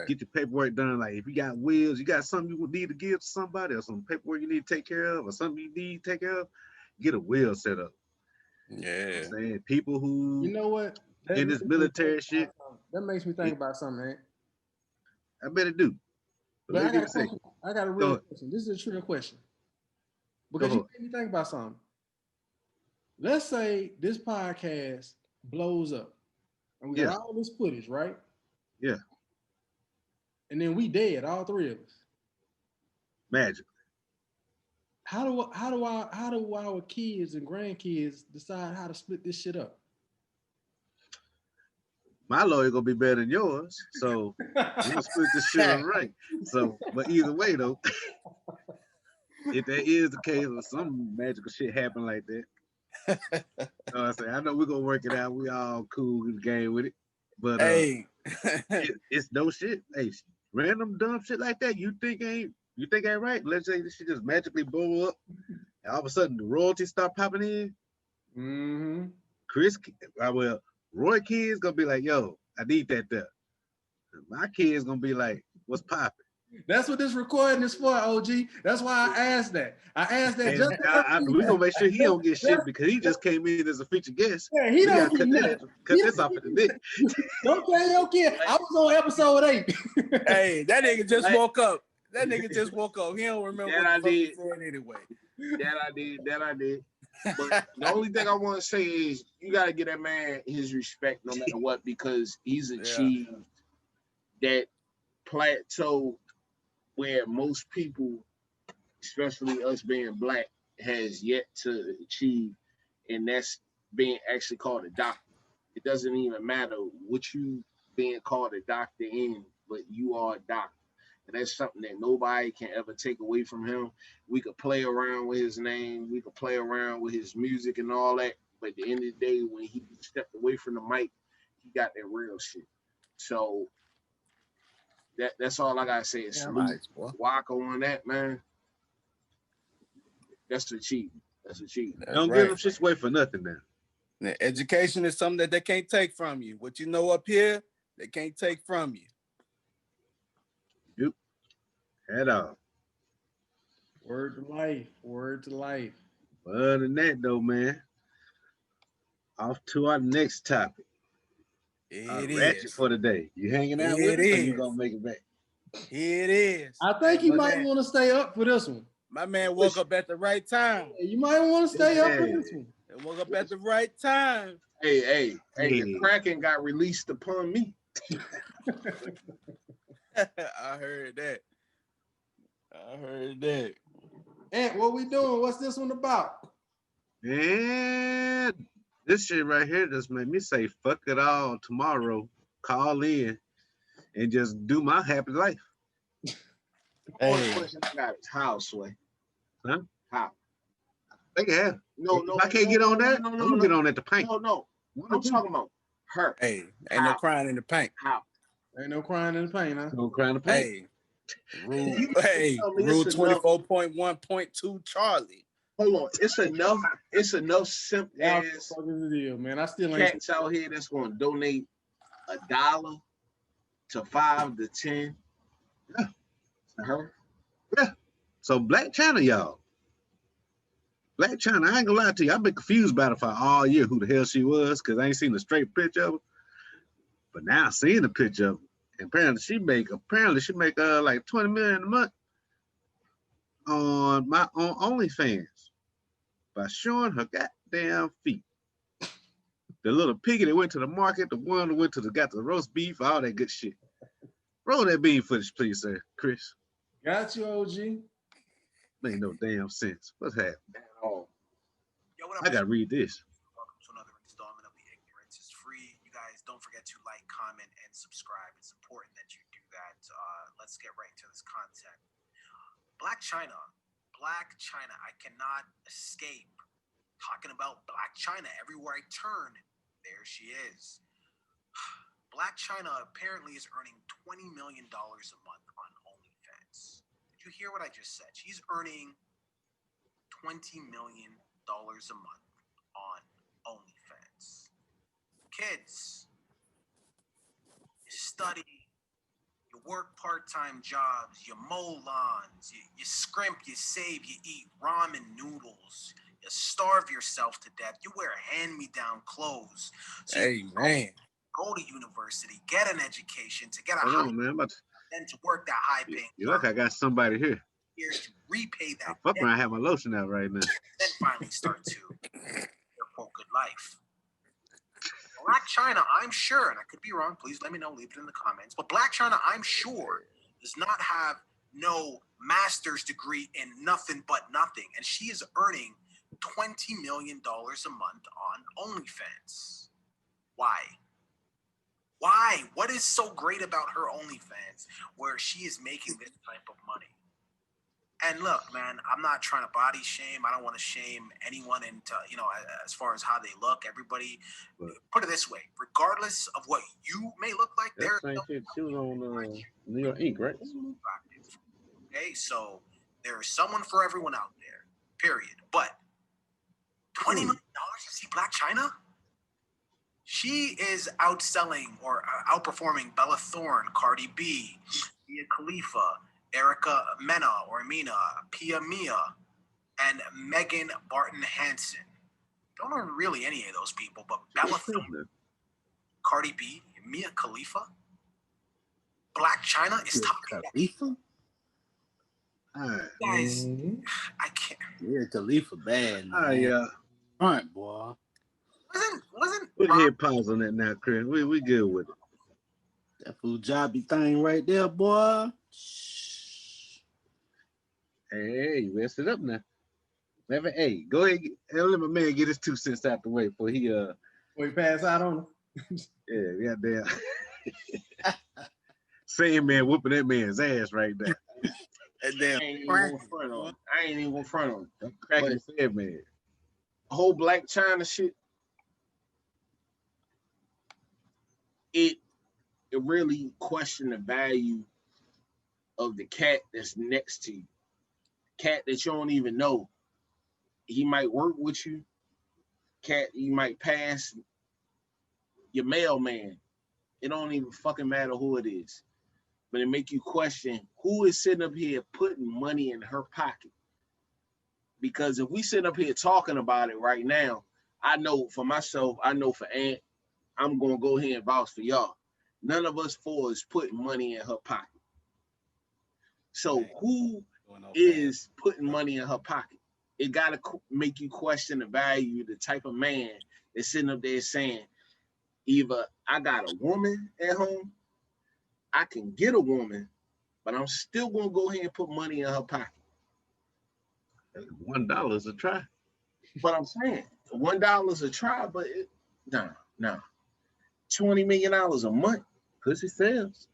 Get your paperwork done. Like, if you got wills, you got something you would need to give to somebody, or some paperwork you need to take care of, or something you need to take care of, get a will set up. Yeah. You know what I'm saying? People who, you know what, in this military shit. That makes me think about something, man. I bet it do. But I got a real question. This is a true question. Because you made me think about something. Let's say this podcast blows up. And we got all this footage, right? Yeah. And then we dead, all 3 of us. Magically. How do our kids and grandkids decide how to split this shit up? My lawyer gonna be better than yours, so we're gonna split this shit up right. So, but either way though, if that is the case or some magical shit happen like that, I know we're gonna work it out. We all cool in the game with it. But it's no shit. Hey, random dumb shit like that. You think ain't right? Let's say this shit just magically blow up, and all of a sudden the royalties start popping in. Roy kids gonna be like, "Yo, I need that there." My kids gonna be like, "What's popping?" That's what this recording is for, OG. That's why I asked that. We gonna make sure he don't get shit because he just came in as a featured guest. Yeah, he don't get nothing. Cut this off at the bit. Don't tell your kid. I was on episode 8. Hey, that nigga just woke up. That nigga just woke up. He don't remember what the fuck he said anyway. That I did. But the only thing I want to say is you got to give that man his respect no matter what, because he's achieved that plateau where most people, especially us being black, has yet to achieve, and that's being actually called a doctor. It doesn't even matter what you being called a doctor in, but you are a doctor. And that's something that nobody can ever take away from him. We could play around with his name. We could play around with his music and all that. But at the end of the day, when he stepped away from the mic, he got that real shit. So that's all I gotta say is salute Waka on that, man. That's achievement. That's achievement. Don't give them shit away for nothing now. Now, education is something that they can't take from you. What you know up here, they can't take from you. Yep. At all. Word to life. Word to life. But other than that, though, man, off to our next topic. It Ratchet is for the day. You hanging out with us, or you gonna make it back? Here it is. I think you might want to stay up for this one. My man woke up at the right time. You might want to stay up for this one. He woke up at the right time. Hey, the Kraken got released upon me. I heard that. Ant, what we doing? What's this one about? And this shit right here just made me say, fuck it all tomorrow. Call in and just do my happy life. Hey. Question I got is how, Sway? Huh? How? They can have. No, if I can't get on that, I'm gonna get on at the paint. No. I'm talking about her. Hey, ain't no crying in the paint. How? Ain't no crying in the paint, huh? No crying in the paint. Rule 24.1.2 Charlie. Hold on. It's enough simp ass man. I still ain't cats out here that's gonna donate $1 to 5 to 10. Yeah. To her. Yeah. So Blac Chyna, y'all. Blac Chyna, I ain't gonna lie to you. I've been confused about it for all year who the hell she was, because I ain't seen a straight picture of her. But now I seen the picture of her. And apparently she make like 20 million a month on Onlyfans by showing her goddamn feet. The little piggy that went to the market, the one that went to got the roast beef, all that good shit. Roll that bean footage, please, sir, Chris. Got you, OG. Make no damn sense. What's happening? Oh. I gotta read this. Welcome to another installment of The Ignorance is Free. You guys don't forget to like, comment, and subscribe. It's important that you do that. Let's get right into this content. Blac Chyna. I cannot escape talking about Blac Chyna. Everywhere I turn, there she is. Blac Chyna apparently is earning $20 million a month on OnlyFans. Did you hear what I just said? She's earning $20 million a month on OnlyFans. Kids, you study, you work part-time jobs, you mow lawns, you scrimp, you save, you eat ramen noodles, you starve yourself to death, you wear hand-me-down clothes. So man. Go to university, get an education, to get a Hold high on, man. then to work that high paying you look, I got somebody here. years to repay that Fuck debt, around, I have my lotion out right now. then finally start to their quote good life. Blac Chyna, I'm sure, and I could be wrong, please let me know, leave it in the comments, but Blac Chyna, I'm sure, does not have no master's degree in nothing but nothing, and she is earning $20 million a month on OnlyFans. Why? Why? What is so great about her OnlyFans where she is making this type of money? And look, man, I'm not trying to body shame. I don't want to shame anyone into, as far as how they look. Everybody, put it this way, regardless of what you may look like, there's she was on New York Inc., right? Okay, so there's someone for everyone out there, period. But $20 million to see Blac Chyna? She is outselling or outperforming Bella Thorne, Cardi B, Mia Khalifa, Erica Mena or Mina, Pia Mia, and Megan Barton Hansen. Don't know really any of those people, but Bella Thorne, Cardi B, Mia Khalifa, Blac Chyna is topping Khalifa? Guys, I can't. Yeah, Khalifa bad, man. Yeah. All right, boy. Wasn't we can hit pause on that now, Chris. We good with it. That Fujabi thing right there, boy. Hey, you messed it up now. Hey, go ahead. Let my man get his 2 cents out the way before he pass out on him. Yeah, goddamn. Same man whooping that man's ass right now. That damn I ain't even crack. gonna front on him. I ain't even gonna front on him. Cracking his head, man. The whole Blac Chyna shit, it really questioned the value of the cat that's next to you. Cat that you don't even know. He might work with you. Cat you might pass your mailman. It don't even fucking matter who it is. But it make you question who is sitting up here putting money in her pocket. Because if we sit up here talking about it right now, I know for myself, I know for Aunt, I'm gonna go ahead and vouch for y'all. None of us four is putting money in her pocket. So who is putting money in her pocket? It gotta make you question the value, the type of man that's sitting up there saying, either I got a woman at home, I can get a woman, but I'm still gonna go ahead and put money in her pocket. $1 is a try. But I'm saying $1 is a try, but no. $20 million a month, pussy sales.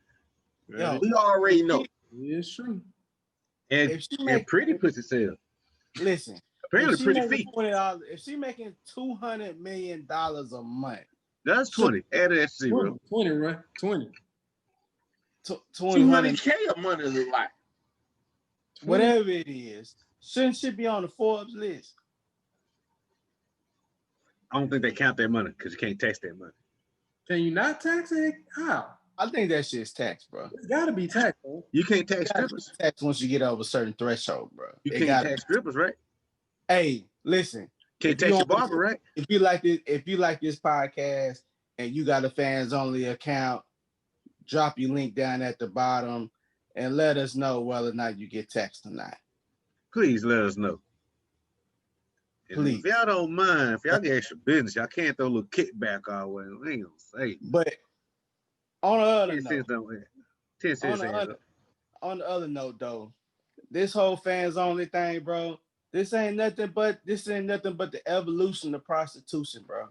Yo, we already know. Yeah, it's true. And pretty pussy sales. Listen, apparently pretty feet. $20, if she making $200 million a month, that's 20. Add that 0. 20, right? 20. 200K a month is a lot. Whatever it is, shouldn't she be on the Forbes list? I don't think they count that money because you can't tax that money. Can you not tax it? How? I think that shit's taxed, bro. It's gotta be taxed, bro. You can't tax strippers. Tax once you get over a certain threshold, bro. You can't tax strippers, right? Hey, listen. Can't tax your barber, right? If you like this podcast and you got a fans only account, drop your link down at the bottom and let us know whether or not you get taxed or not. Please let us know. Please. If y'all don't mind, if y'all get extra business, y'all can't throw a little kickback our way. We ain't gonna say. But on the other 10 cents note, 10 cents on the other note though, this whole fans only thing, bro, this ain't nothing but the evolution of prostitution, bro.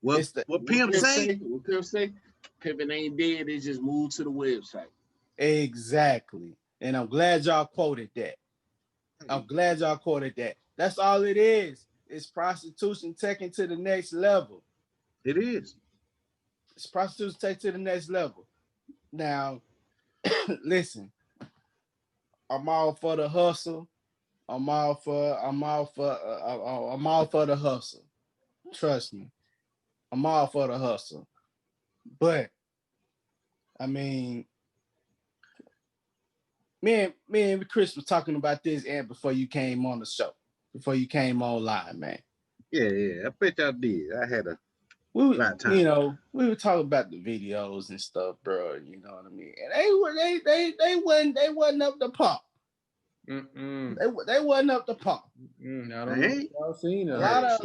What Pimp say? What Pimp say? Pimpin' ain't dead, they just moved to the website. Exactly. And I'm glad y'all quoted that. That's all it is. It's prostitution taken to the next level. It is. It's prostitution taken to the next level. Now, listen, I'm all for the hustle. I'm all for the hustle. Trust me. I'm all for the hustle. But I mean, me and Chris was talking about this and before you came on the show, before you came online, man. Yeah. I bet y'all did. I had a lot of time. You know, we were talking about the videos and stuff, bro. You know what I mean? And they wasn't up to par. They wasn't up to par. I don't know if y'all seen it. A lot of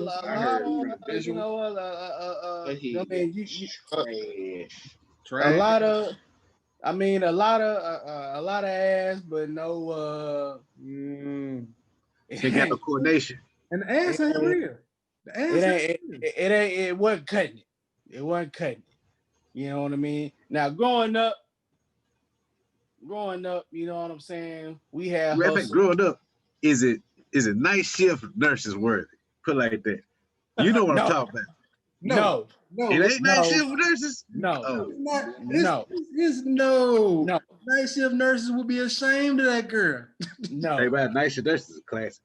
ass, but no they got no coordination. And the ass ain't real. The ass it wasn't cutting it. It wasn't cutting it. You know what I mean? Now growing up, you know what I'm saying? We had growing up, is it night shift nurses worthy? Put it like that. You know what I'm talking about. No. It ain't night shift nurses? No. No. Night shift nurses would be ashamed of that girl. No. Hey, about night shift nurses is classic.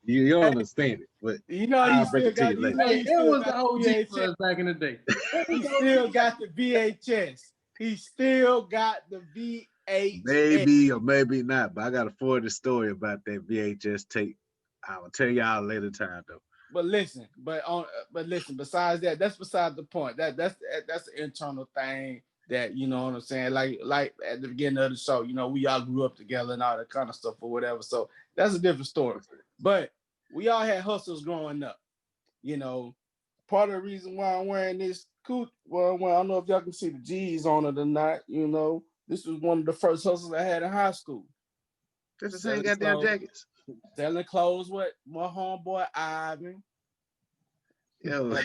You don't understand it, but you know you still got it was the OG for us back in the day. He still got the VHS. He still got the VHS. Maybe or maybe not, but I got to forward the story about that VHS tape. I will tell y'all later time though. But listen, besides that, that's beside the point. That's an internal thing that, you know what I'm saying? Like at the beginning of the show, you know, we all grew up together and all that kind of stuff or whatever. So that's a different story. But we all had hustles growing up. You know, part of the reason why I'm wearing this coat, well, I don't know if y'all can see the G's on it or not. You know, this was one of the first hustles I had in high school. That's the same goddamn jackets. Selling clothes with my homeboy Ivan. Yo.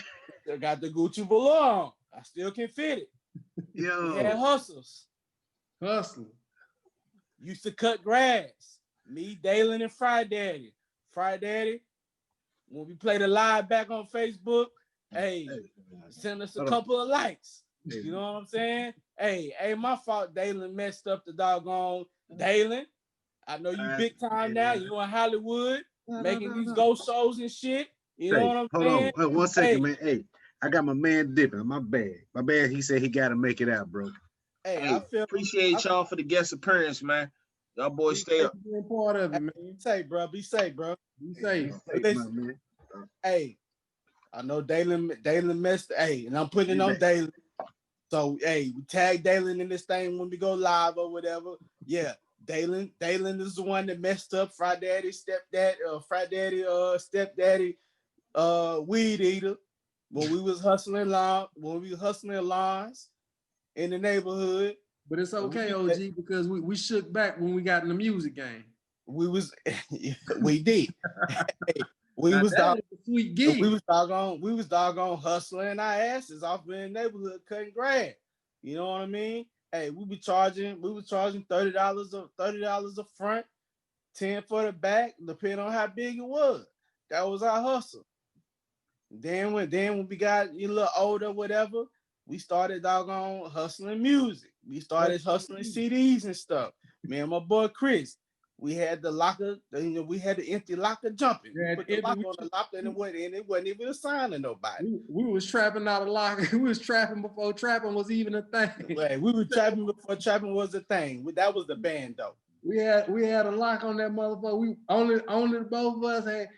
I got the Gucci below. I still can fit it. Yo. We had hustles. Hustling. Used to cut grass. Me, Dalen, and Fry Daddy. Fry Daddy, when we play the live back on Facebook, hey, send us a couple of likes. You know what I'm saying? Hey, my fault. Dalen messed up the doggone. Dalen, I know you big time now. You in Hollywood making these ghost shows and shit. You know what I'm saying? Hold on. 1 second, man. Hey, I got my man dipping. My bad. He said he got to make it out, bro. Hey, I appreciate y'all for the guest appearance, man. Y'all boys stay up. Being part of it, man. Be safe, bro. Be safe, bro. Be safe. Listen, man. Hey, I know Dalen messed. Hey, and I'm putting it on Dalen. So, hey, we tag Dalen in this thing when we go live or whatever. Yeah, Dalen is the one that messed up Fry Daddy, stepdaddy, weed eater. When we was hustling lawns in the neighborhood. But it's okay, OG, because we shook back when we got in the music game. We did. Hey, we was doggone hustling our asses off in the neighborhood cutting grass. You know what I mean? Hey, we was charging $30 a front, 10 for the back, depending on how big it was. That was our hustle. Then when we got a little older, whatever, we started doggone hustling music. We started hustling CDs and stuff. Me and my boy Chris, we had the locker, we had the empty locker jumping. We put the locker on the locker and it wasn't even a sign to nobody. We was trapping out of locker. We was trapping before trapping was even a thing. Right, we were trapping before trapping was a thing. That was the band though. We had a lock on that motherfucker. We only both of us had.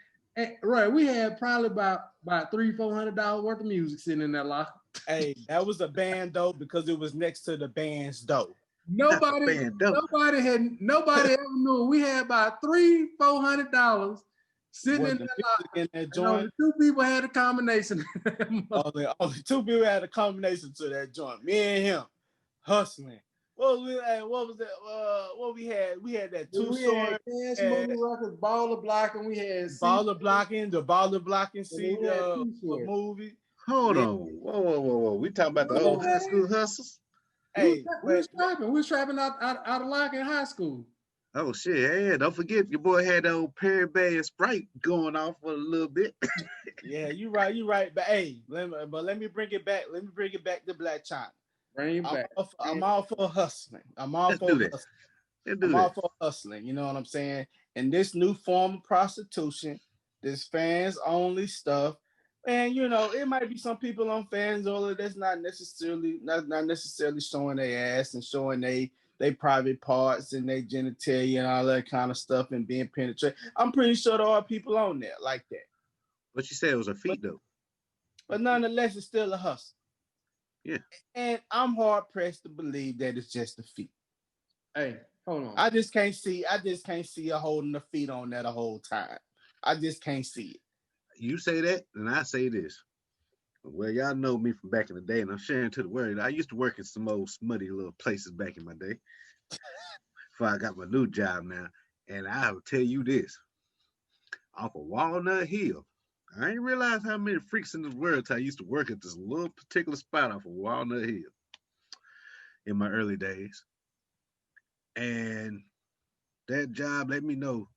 Right, we had probably about $300-400 worth of music sitting in that locker. Hey, that was a band though because it was next to the band's dough. Nobody ever knew. We had about $300-400 sitting in that locker. In that joint. Only 2 people had a combination. only 2 people had a combination to that joint. Me and him hustling. What was that? What we had? We had that 2 sword. Records, Baller Blocking. We had Baller Blocking, the Baller Blocking CD movie. Hold on. Whoa. We talking about the old high school hustles? Hey, we was trapping out of lock in high school. Oh shit! Yeah, don't forget your boy had the old Perry Bay and Sprite going off for a little bit. Yeah, you right. But hey, let me bring it back. Let me bring it back to Blac Chyna. I'm all for hustling. I'm all for hustling. You know what I'm saying? And this new form of prostitution, this fans only stuff. And it might be some people on fans only that's not necessarily showing their ass and showing they private parts and their genitalia and all that kind of stuff and being penetrated. I'm pretty sure there are people on there like that. But you said it was a feat though. But nonetheless, it's still a hustle. Yeah. And I'm hard pressed to believe that it's just a feat. Hey, hold on. I just can't see her holding the feet on there the whole time. I just can't see it. You say that, and I say this. Well, y'all know me from back in the day, and I'm sharing to the world. I used to work in some old smutty little places back in my day before I got my new job now. And I will tell you this. Off of Walnut Hill, I ain't realized how many freaks in this world till I used to work at this little particular spot off of Walnut Hill in my early days. And that job let me know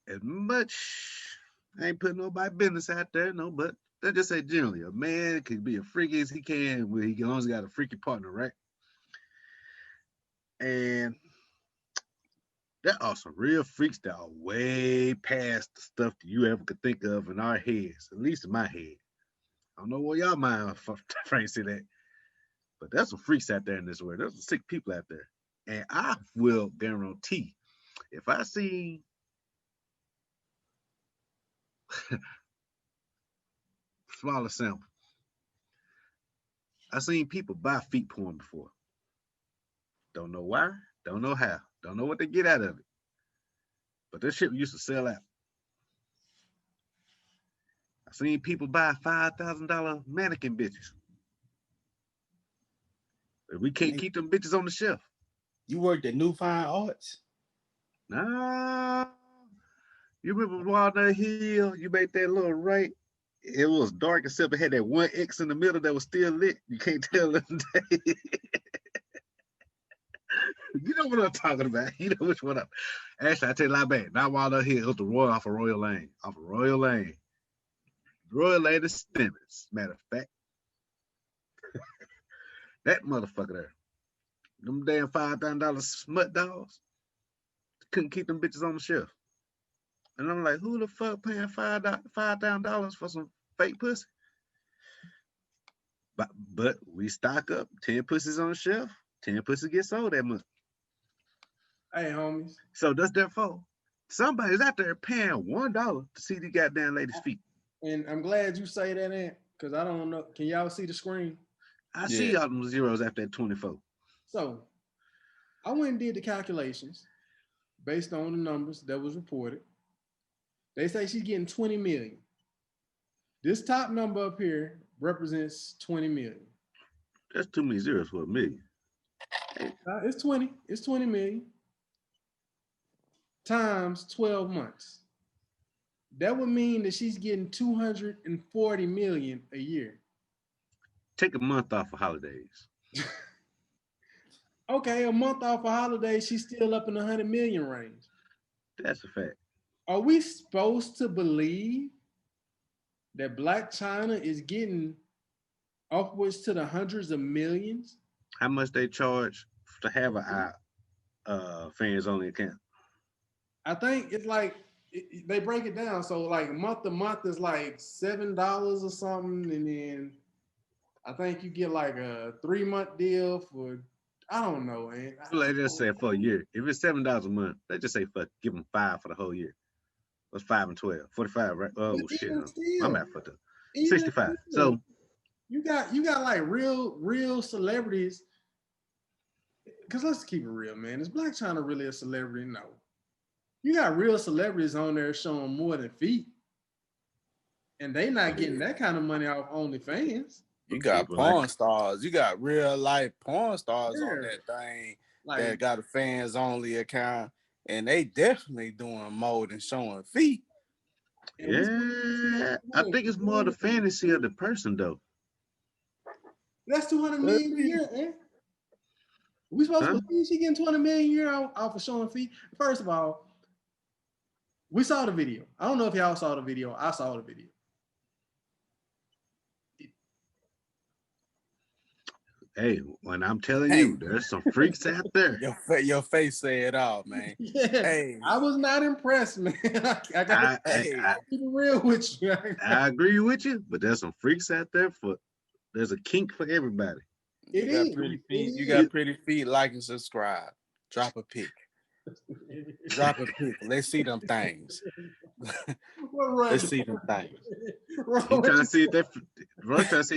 as much. I ain't putting nobody business out there, no, but I just say generally, a man can be as freaky as he can when he always got a freaky partner, right? And there are some real freaks that are way past the stuff that you ever could think of in our heads, at least in my head. I don't know where y'all mind Frank say that, but there's some freaks out there in this world. There's some sick people out there. And I will guarantee, if I see smaller sample, I seen people buy feet porn before. Don't know why, don't know how, don't know what they get out of it. But this shit used to sell out. I seen people buy $5,000 mannequin bitches. But we can't keep them bitches on the shelf. You worked at New Fine Arts? Nah. You remember Walnut Hill? You made that little right it was dark except it had that one X in the middle that was still lit. You can't tell the day. You know what I'm talking about. You know which one up. Actually, I tell you a lot bad. Not while they're here. It was the Royal off of Royal Lane. Off of Royal Lane. Royal Lane is Stemmons, matter of fact. That motherfucker there. Them damn $5,000 smut dolls. Couldn't keep them bitches on the shelf. And I'm like, who the fuck paying $5,000 for some fake pussy? But we stock up 10 pussies on the shelf. 10 pussies get sold that month. Hey, homies. So that's their fault. Somebody's out there paying $1 to see the goddamn lady's feet. And I'm glad you say that, Ant, because I don't know. Can y'all see the screen? I see all them zeros after that 24. So I went and did the calculations based on the numbers that was reported. They say she's getting 20 million. This top number up here represents 20 million. That's too many zeros for a million. It's 20. It's 20 million times 12 months. That would mean that she's getting 240 million a year. Take a month off for holidays. Okay, a month off for holidays, she's still up in the 100 million range. That's a fact. Are we supposed to believe that Blac Chyna is getting upwards to the hundreds of millions? How much they charge to have a fans only account? I think it's like they break it down. So like month to month is like $7 or something, and then I think you get like a 3-month deal for, I don't know, man. They just say for a year. If it's $7 a month, they just say give them 5 for the whole year. What's 5 and 12? 45, right? Oh shit! I'm at for the 65. So you got like real celebrities. Because let's keep it real, man. Is Blac Chyna really a celebrity? No. You got real celebrities on there showing more than feet, and they not getting that kind of money off OnlyFans. You got porn stars. You got real life porn stars on that thing that got a fans only account, and they definitely doing more than showing feet. Yeah, I think it's more the fantasy of the person though. That's 200 million a year, eh? We supposed to believe she getting 200 million a year off of showing feet? First of all, we saw the video. I don't know if y'all saw the video. I saw the video. Hey, when I'm telling you, there's some freaks out there. Your face say it all, man. Yeah, hey, I was not impressed, man. I got to keep it real with you. I agree with you, but there's some freaks out there there's a kink for everybody. You got pretty feet. You got pretty feet. Like and subscribe. Drop a pic. Drop a pic. Let's see them things. Let's see them things. I'm trying to see if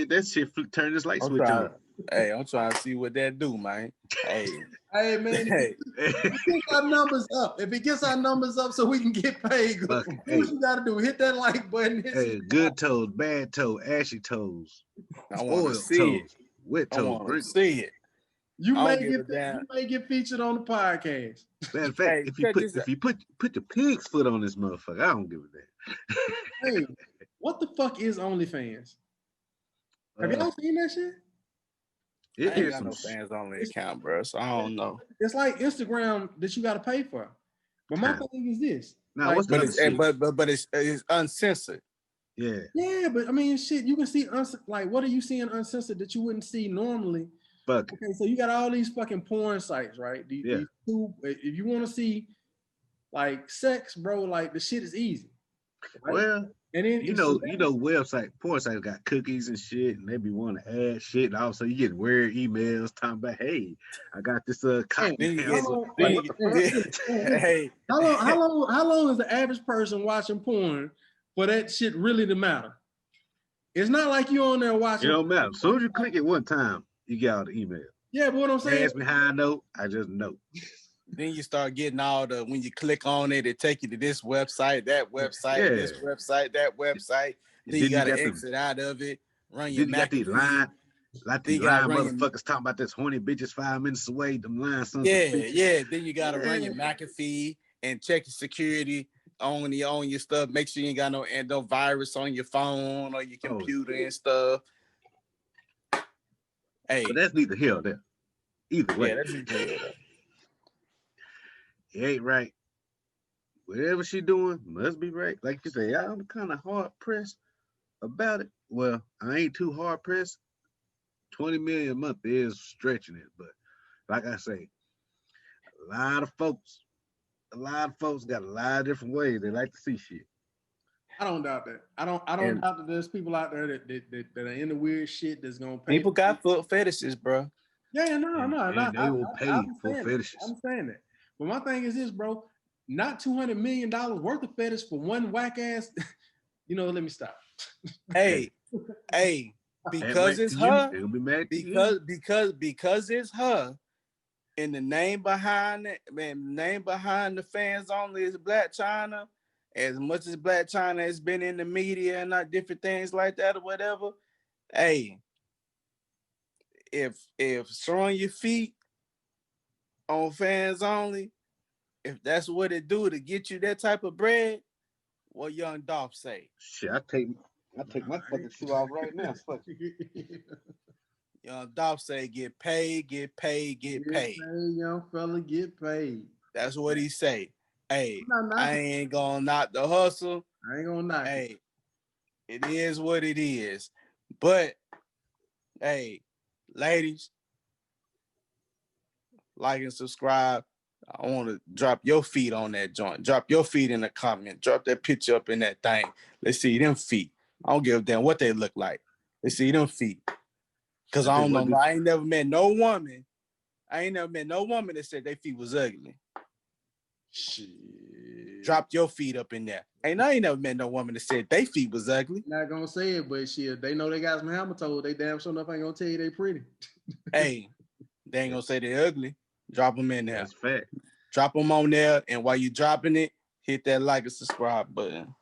that shit turn this light switch on. Hey, I'm trying to see what that do, man. Hey, man. Hey. If it gets our numbers up, so we can get paid, do what you gotta do. Hit that like button. Hey, good toes, bad toe, ashy toes, I want to see it. Wet toes. I want to see it. You may get featured on the podcast. Matter of fact, if you put the pig's foot on this motherfucker, I don't give a damn. Hey, what the fuck is OnlyFans? Have y'all seen that shit? I ain't got no fans only account, bro. So I don't know. It's like Instagram that you got to pay for. But my thing is this. Now, what's the but it's uncensored. Yeah. Yeah, but I mean, shit, you can see like what are you seeing uncensored that you wouldn't see normally? Okay, so you got all these fucking porn sites, right? If you want to see like sex, bro, like the shit is easy. Right? Well, and then porn sites got cookies and shit, and they be wanting to add shit, and also you get weird emails talking about, hey, I got this content. Hey, how long is the average person watching porn for that shit really to matter? It's not like you on there watching. It don't matter. As soon as you click it one time, you get all the email. Yeah, but what I'm saying. Ask me how I know. I just know. Then you start getting all when you click on it, it take you to this website, that website, this website, that website. Then you got to exit out of it, run your got these line motherfuckers talking about this horny bitches 5 minutes away. Them lines. Yeah. Then you got to run your McAfee and check your security on your stuff. Make sure you ain't got no virus on your phone or your computer and stuff. Hey, but that's neither here or there. Either way, yeah, that's neither here or there. It ain't right. Whatever she doing must be right. Like you say, I'm kind of hard pressed about it. Well, I ain't too hard pressed. 20 million a month is stretching it, but like I say, a lot of folks got a lot of different ways they like to see shit. I don't doubt that. I don't doubt that there's people out there that are into weird shit that's gonna pay. People got foot fetishes, bro. Yeah, no. And they will pay for fetishes. I'm saying that. But my thing is this, bro. Not $200 million worth of fetish for one whack ass. Let me stop. Hey, because it's her. They'll be mad Because it's her. And the name behind it, man, name behind the fans only is Blac Chyna. As much as Blac Chyna has been in the media and not different things like that or whatever, hey, if showing your feet on fans only, if that's what it do to get you that type of bread, what Young Dolph say? Shit, I take my fucking shoe off right now. Fuck. Young Dolph say, get paid. Get paid, young fella, get paid. That's what he say. Hey, I ain't gonna knock the hustle. I ain't gonna knock it. It is what it is. But, hey, ladies, like and subscribe. I want to drop your feet on that joint. Drop your feet in the comment. Drop that picture up in that thing. Let's see them feet. I don't give a damn what they look like. Let's see them feet. Because I don't know. I ain't never met no woman that said their feet was ugly. Shit. Drop your feet up in there. I ain't never met no woman that said their feet was ugly. Not gonna say it, but shit, they know they got some hammer toes. They damn sure enough ain't gonna tell you they pretty. Hey, they ain't gonna say they ugly. Drop them in there. That's fact. Drop them on there, and while you dropping it, hit that like and subscribe button.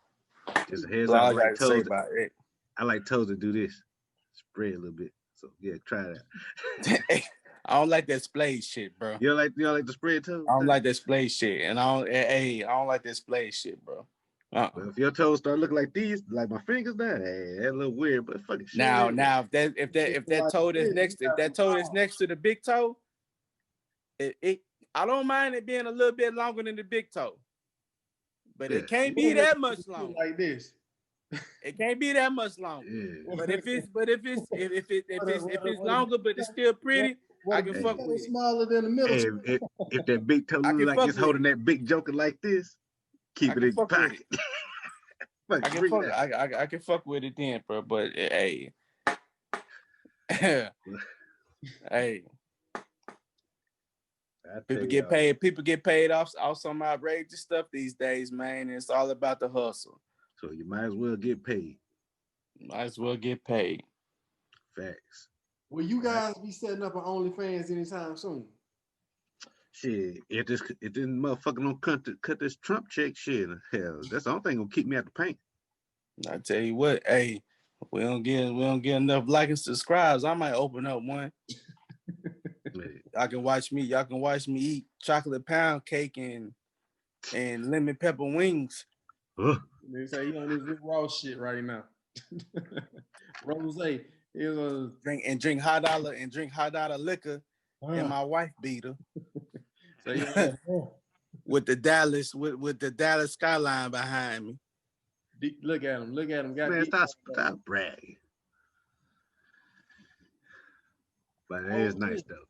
Just a heads up. I like toes to do this. Spread a little bit. So yeah, try that. I don't like that splay shit, bro. You don't like the spread toes? I don't like that splay shit, and I don't like that splay shit, bro. But if your toes start looking like these, like my fingers, now, hey, that's a little weird. But fucking shit. Now, if that toe is next to the big toe, I don't mind it being a little bit longer than the big toe, but it can't be that much longer. Like this. It can't be that much longer. Yeah. But if it's longer, but it's still pretty, I can fuck with it. Smaller than the middle. Hey, if that big toe look like it's holding that big joker like this, keep it in your pocket. I can fuck with it then, bro. But hey, hey. People get paid off some outrageous stuff these days, man. And it's all about the hustle. So you might as well get paid. Facts. Will you guys be setting up an OnlyFans anytime soon? Shit, if this motherfucker don't cut this Trump check, shit, hell, that's the only thing gonna keep me at the paint. I tell you what, hey, we don't get enough like and subscribes. I might open up one. Y'all can watch me eat chocolate pound cake and lemon pepper wings. They say you on this raw shit right now. Rose drink hot dollar liquor and my wife beater. So with the Dallas skyline behind me. Look at him. Man, stop bragging. But it is nice though.